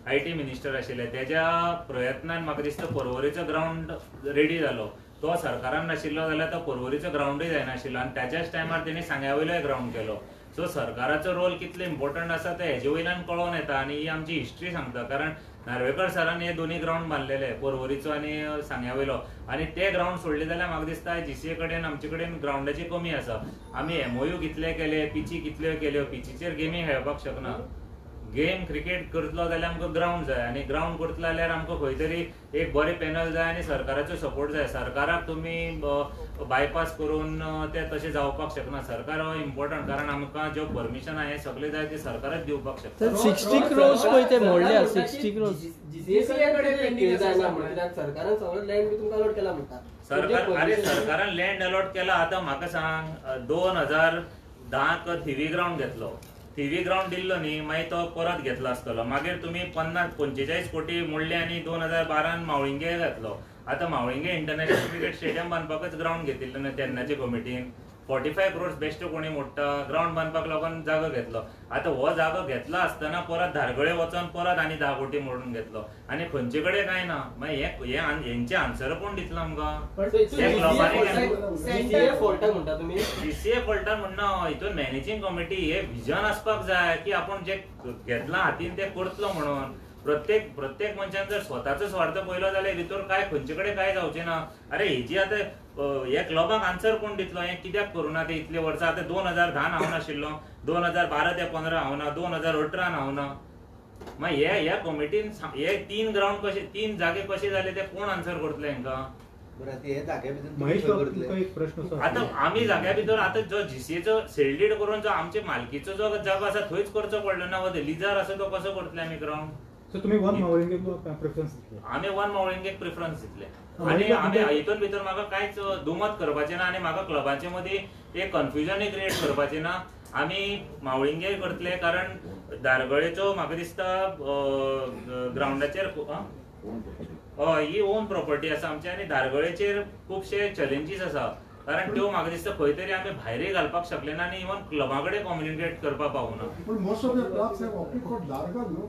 IT मिनिस्टर आशिल्ले. तेज्या प्रयत्नान म्हाका दिसता पर्वरीचो ग्राउंड रेडी जालो. तो सरकारान नाशिल्लो जाल्यार तो पर्वरीचो ग्राउंडूय जायनाशिल्लो आनी त्याच्याच टायमार तेणी सांग्यावयलोय ग्राउंड केलो. सो सरकाराचो रोल कितलो इम्पॉर्टंट आसा ते हेजे वयल्यान कळोवन येता आनी ही आमची हिस्ट्री सांगता. कारण नार्वेकर सरान हे दोन्ही ग्राउंड बांदलेले, पर्वरीचो आनी सांग्यावयलो, आनी ते ग्राउंड सोडले जाल्यार म्हाका दिसता GCA कडेन आमचे कडेन ग्राउंडाची कमी आसा. आमी MOU कितले केले, पिची कितल्यो केल्यो, पिचीचेर गेमी खेळपाक शकना. गेम क्रिकेट करतलो जाल्यार आमकां ग्राउंड जाय आनी ग्राउंड करतलो जाल्यार आमकां खंय तरी एक बरें पॅनल जाय आनी सरकाराचो सपोर्ट जाय. सरकाराक तुमी बायपास करून ते तशें जावपाक शकना. सरकार हो इम्पॉर्टंट, कारण आमकां ज्यो परमिशन आहा हें सगळें जाय ते सरकारच दिवपाक शकता. 60 crores पळय ते मोडल्या 60 crores. GCA कडेन पेंडींग जायना म्हणल्यार सरकारान सगळो लँड बी तुमकां अलॉट केला म्हणटा. सरकारान लँड अलॉट केला. आतां म्हाका सांग, 2010 थिवी ग्राउंड घेतलो. थिवी ग्राउंड दिल्लो न्ही, मागीर तो परत घेतलो आसतलो. मागीर तुमी 45 कोटी मोडले आनी 2012 मावळिंगे घातलो. आतां Mavlinge international cricket stadium बांदपाकच ground घेतिल्लो न्ही तेन्नाचे कमिटीन. 45 crores बेश्टो कोणी मोडटा, ग्राउंड बांदपाक लागून जागो घेतलो. आतां हो जागो घेतलो आसतना परत धारगळे वचोन परत आनी 10 कोटी मोडून घेतलो आनी खंयचे कडेन कांय ना. मागीर हेंचे आन्सर कोण दितलो आमकां? GCA फॉल्टा म्हणटा तुमी? GCA फॉल्टा म्हणना, हितून मॅनेजिंग कमिटी हे विजन आसपाक जाय की आपूण जे घेतलां हातीन ते करतलो म्हणून. प्रत्येक मनशान जर स्वताचो स्वार्थ पयलो जाल्यार भितर काय खंयचे कडेन काय जावचें ना. अरे हेजी आतां ह्या क्लबाक आन्सर कोण दितलो? हें कित्याक करूना ते इतले वर्सां? आतां 2010 हांव नाशिल्लो, 2012 ते 15 हांव ना, 2018 हांव ना. मागीर ह्या कमिटीन हे 3 ग्राउंड कशे, 3 जागे कशे जाले ते कोण आन्सर करतले हांकां? आतां आमी जाग्या भितर आतां जो GCAचो सेल्डीड करून जो आमचे मालकीचो जो जागो आसा थंयच करचो पडलो ना. लिजार आसा तो कसो करतले आमी ग्राउंड? सो तुम्ही वन मावळिंगे प्रेफरन्स दिले. आम्ही वन मावळिंगेक प्रिफरन्स दितले आणि आम्ही हितून भितर म्हाका कांयच दुमत करपाचें ना आणि म्हाका क्लबाचे मदीं एक कन्फ्युजनय क्रिएट करपाचें ना. आमी मावळिंगे करतले कारण दारगळेचो म्हाका दिसता ग्राउंडाचेर ही ओन प्रॉपर्टी आसा आमची आणि दारगळेचेर खुबशे चॅलेंजीस आसा कारण त्यो म्हाका दिसता खंय तरी आमी भायरय घालपाक शकले ना आनी इवन क्लबा कडेन कम्युनिकेट करपाक पावूना. पण most of the clubs have opted for दारगळ नो.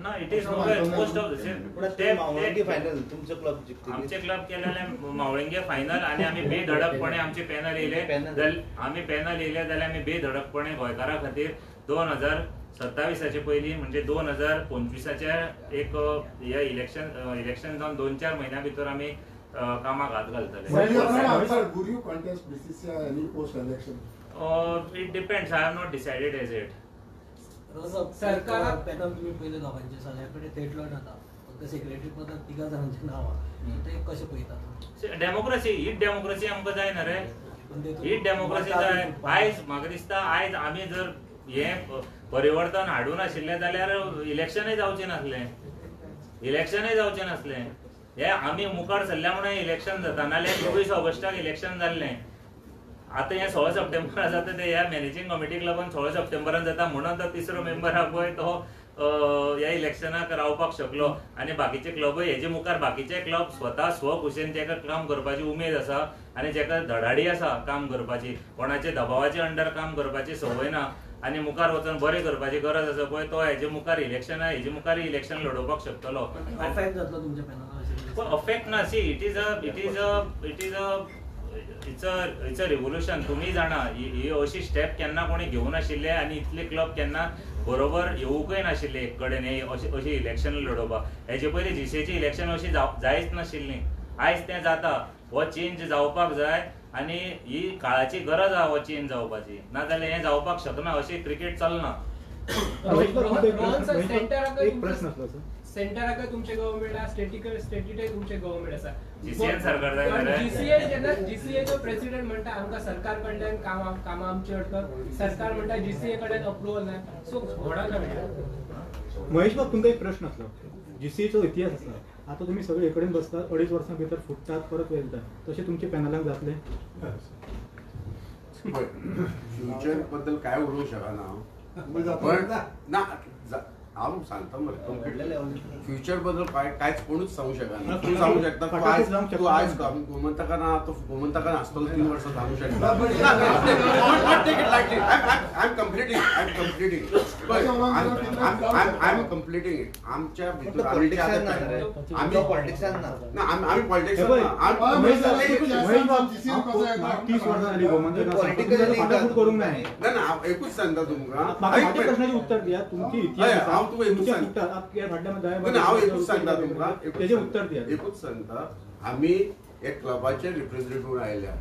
ना इट इज मोस्ट ऑफ मावळिंगे फायनल तुमचे क्लब जिंकतले. आमचे क्लब केलेले मावळिंगे फायनल आणि आम्ही बेधडकपणे आमचे पॅनल येयले जाल्यार आम्ही बेधडकपणे गोंयकारा खातीर 2027 पयलीं म्हणजे 2025 एक हे इलेक्शन जावन 2-4 म्हयन्या भितर आमी कामाक हात घालतले. It depends. I have not decided as it. सरकारात पॅनल तुम्ही पहिले दोघांचे सगळ्याकडे थेट लढ आता फक्त सेक्रेटरी पदाक 3 जाणांची नाव ते कसे पळयतात. डेमोक्रेसी आमकां जायना रे. ही डेमोक्रेसी जाय. आयज म्हाका दिसता आयज आमी जर हे परिवर्तन हाडून आशिल्ले जाल्यार इलेक्शनय जावचें नासलें. हे आमी मुखार सरल्या म्हणून इलेक्शन जाता नाल्यार 24 ऑगस्टाक इलेक्शन जाल्लें. आता हे 16 सप्टेंबराक जाता ते ह्या मॅनेजिंग कमिटीक लागून 16 सप्टेंबराक जाता म्हणून तो तिसरो मेंबर हा पळय तो ह्या इलेक्शनाक रावपाक शकलो आणि बाकीचे क्लबय हेजे मुखार बाकीचे क्लब स्वता स्वखुशेन जेका काम करपाची उमेद आसा आणि जेका धडाडी आसा काम करपाची कोणाचे दबावाचे अंडर काम करपाची संवय ना आणि मुखार वचून बरें करपाची गरज आसा पळय तो हेजे मुखार इलेक्शन लडोवपाक शकतलो. अफेक्ट जातलो तुमच्या पॅनलाक. अफेक्ट ना. See it is a revolution. तुम्ही जाणा ही अशी स्टेप केन्ना कोणी घेवून नाशिल्ले आणि इतले क्लब केन्ना बरोबर येवूंकय नाशिल्ले एक कडेन अशी इलेक्शन लडोवपाक. हेजे पयलीं जीसीएची इलेक्शन अशी जायच नाशिल्लीं. आयज तें जाता. हो चेंज जावपाक जाय आणि ही काळाची गरज आहा हो चेंज जावपाची. नाजाल्यार हें जावपाक शकना. अशी क्रिकेट चलना. एक प्रश्न आसलो सर. सेंटराक तुमचे गव्हर्नमेंट आसा स्टेटीय तुमचे गव्हर्नमेंट आसा. जीसीएन सरकार जाय जाल्यार जीसीए जो प्रेसिडेंट म्हणटा आमकां सरकार कडल्यान कामां आमची अडकत सरकार म्हणटा जीसीए कडेन अप्रुवल ना. सो घोडा महेश बाब तुमकां एक प्रश्न आसलो. जीसीएचो इतिहास आसा. आता तुम्ही सगळे एकडेन बसतात 2.5 वर्सां भितर फुटतात परत वेलतात तसे तुमचे पॅनलाक जातले. फ्युचर बद्दल काय उलोवंक शकना पण ना हांव सांगता मरे फ्युचर बद्दल कांयच कोणूच सांगू शकना. तूं सांगू शकता तूं आयज गोमंतकान तो गोमंतकान आसतलो 3 वर्सां सांगू शकता. I am completing it. आमच्या भितर आम्ही पॉलिटिक्सान ना. आम्ही पॉलिटिक्सान करूंक नाही. ना एकूच सांगता तुमकां प्रश्नाचे उत्तर द्या. तुमची इतिहास हांव एकूच सांगता तुमकां तेजे उत्तर द्या. एकूच सांगता आमी एक क्लबाचे रिप्रेझेंटेटिव्ह आयल्या.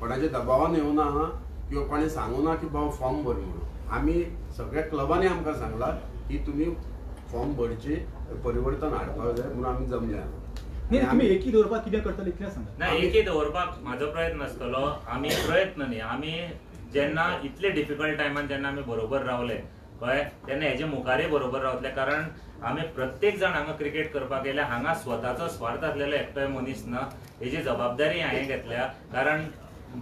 कोणाच्या दबावान येवना किंवा कोणी सांगू ना की बाबा फॉर्म भर म्हणून. आमी सगळ्या क्लबांनी आमकां सांगला की तुमी फॉर्म भरचे परिवर्तन हाडपाक जाय म्हणून आमी जमल्या. नाही तुम्ही एकी दवरपाक कितें करतले इतलें सांगा. ना एकी दवरपाक म्हाजो प्रयत्न आसतलो. आमी प्रयत्न न्ही आमी जेन्ना इतले डिफिकल्ट टायमान जेन्ना आमी बरोबर रावले कळ्ळें तेन्ना हेजे मुखारय बरोबर रावतले. कारण आमी प्रत्येक जाण हांगा क्रिकेट करपाक येयले. हांगा स्वताचो स्वार्थ आसलेलो एकटोय मनीस ना. हेजी जबाबदारी हांवें घेतल्या. कारण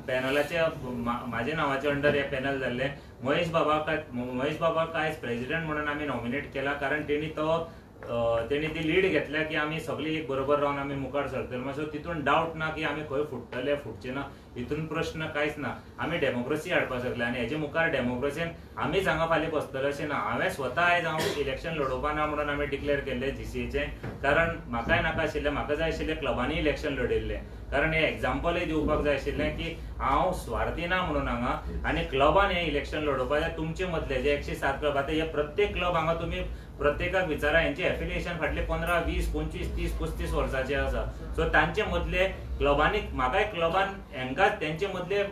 पॅनलाचे म्हाजे नांवाचे अंडर हे पॅनल जाल्ले. महेश बाबाक आयज प्रेसिडेंट म्हणून आमी नॉमिनेट केला कारण तेणी ती लीड घेतल्या की आमी सगळी एक बरोबर रावन आमी मुखार सरतले. मातसो तितून डावट ना की आमी खंय फुटतले फुटचे ना. हितून प्रश्न कांयच ना. आमी डेमोक्रेसी हाडपाक शकले आणि हेजे मुखार डेमोक्रेसीन आमीच हांगा फाल्यां बसतले अशें ना. हांवें स्वता आयज हांव इलेक्शन लडोवपा ना म्हणून हांवें डिक्लेअर केल्लें जीसीएचें. कारण म्हाकाय नाका आशिल्लें. म्हाका जाय आशिल्लें क्लबांनी इलेक्शन लडयल्लें. कारण हे एग्जाम्पलय दिवपाक जाय आशिल्लें की हांव स्वार्थी ना म्हणून हांगा आणि क्लबान हे इलेक्शन लडोवपाक जाय. तुमचे मदले जे 107 क्लब आतां हे प्रत्येक क्लब हांगा तुमी प्रत्येकाक विचारा हेंचे एफिलिएशन फाटले 15, 20, 25, 30, 35 वर्सांचे आसा. सो तांचे मदले क्लबांनी म्हाकाय क्लबान हेंकाच तेंचे मदले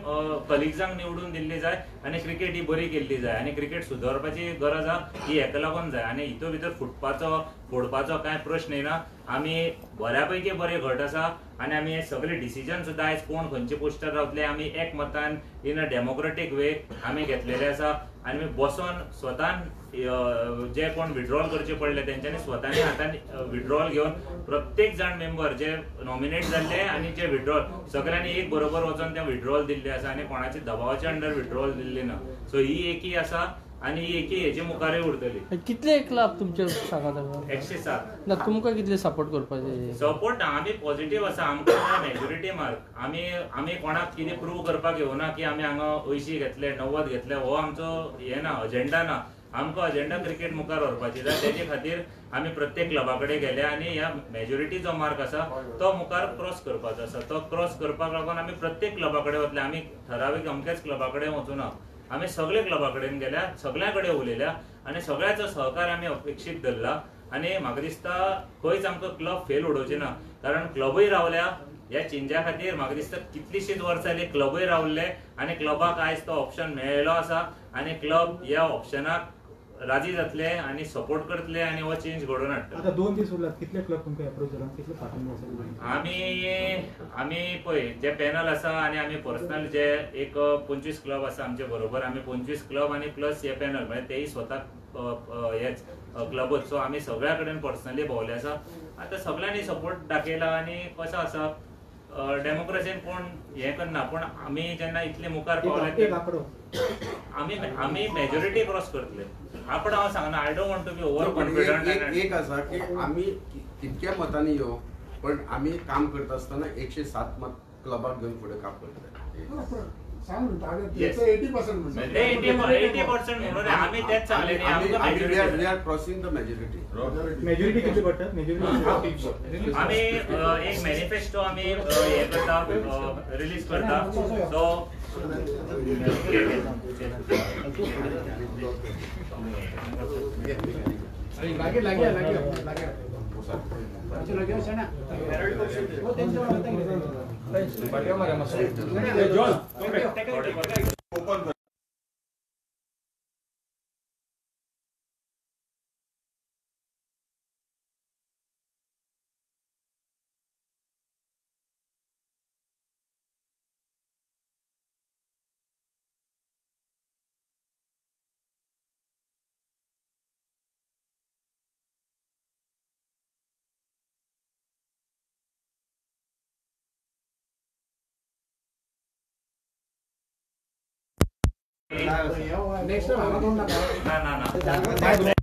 कलिग्जांक निवडून दिल्ले जाय आनी क्रिकेट ही बरी केल्ली जाय आनी क्रिकेट सुदारपाची गरज आहा ही हेका लागून जाय आनी हितून भितर फोडपाचो कांय प्रश्न येना. आमी बऱ्यापैकी बरे घट आसा आनी आमी हे सगळे डिसिजन सुद्दां आयज कोण खंयचे पोस्टार रावतले आमी एकमतान इन अ डेमोक्रेटीक वे आमी घेतलेले आसा आनी बसोन स्वतान जे कोण विड्रॉल करचे पडले तेंच्यांनी स्वतानी हातान विड्रॉल घेवन प्रत्येक जाण मेंबर जे नॉमिनेट जाल्ले आनी जे विड्रॉल सगळ्यांनी एक बरोबर वचोन ते विड्रॉल दिल्ले आसा आनी कोणाच्या दबावाच्या अंडर विड्रॉल दिल्ले ना. सो ही एकी आसा आनी ही एकी हेची मुखारय उरतली. कितले क्लब तुमचे सांगात 107 ना तुमकां कितले सपोर्ट करपाचे? सपोर्ट आमी पॉझिटिव्ह आसा. आमकां मेजॉरिटी मार्क आमी कोणाक कितें प्रूव करपाक येवना की आमी हांगा 80 घेतले 90 घेतले हो आमचो हे ना अजेंडा ना. आमकां अजेंडा क्रिकेट मुखार व्हरपाची जाय तेजे खातीर आमी प्रत्येक क्लबा कडेन गेले आनी ह्या मेजॉरिटी जो मार्क आसा तो मुखार क्रॉस करपाचो आसा. तो क्रॉस करपाक लागून आमी प्रत्येक क्लबा कडेन वतले. आमी ठरावीक अमकेच क्लबा कडेन वचूना. आमी सगळे क्लबा कडेन गेल्या सगळ्या कडेन उलयल्या आनी सगळ्याचो सहकार आमी अपेक्षीत धरला आनी म्हाका दिसता खंयच आमकां क्लब फेल उडोवचे ना. कारण क्लबूय रावल्या ह्या चेंजा खातीर म्हाका दिसता कितलीशींच वर्सां जाली क्लबूय रावल्ले आनी क्लबाक आयज तो ऑप्शन मेळिल्लो आसा आनी क्लब ह्या ऑप्शनाक राजी जातले आनी सपोर्ट करतले आनी हो चेंज घडोवन हाडटले. आता 2 दीस उरलात कितले क्लब तुमकां अप्रोच जाला कितले पार्टनर आसा? आमी पळय जे पॅनल आसा आनी आमी पर्सनल जे एक 25 क्लब आसा आमचे बरोबर आमी 25 क्लब आनी प्लस हे पॅनल म्हणजे तेय स्वता हेच क्लबूच. सो आमी सगळ्या कडेन पर्सनली भोंवले आसा. आतां सगळ्यांनी सपोर्ट दाखयला आनी कसो आसा डेमोक्रेसीन कोण हे करना पूण आमी जेन्ना इतले मुखार पावले आमी मेजॉरिटी क्रॉस करतले. आपण हांव सांगना I don't want to be over confident. एक आसा की आमी कितक्या मतांनी येवं पण आमी काम करता आसतना 107 मत क्लबाक घेवन फुडें काम करता. सांग त्याचं 80% म्हणजे 80% म्हणून आमी तेच सांगले न्ही आमकां majority we are crossing the majority. Majority किती पडतात? मेजॉरिटी आमी एक मॅनिफेस्टो आमी हे करता रिलीज करता. सो नेक्स्ट टाइम ना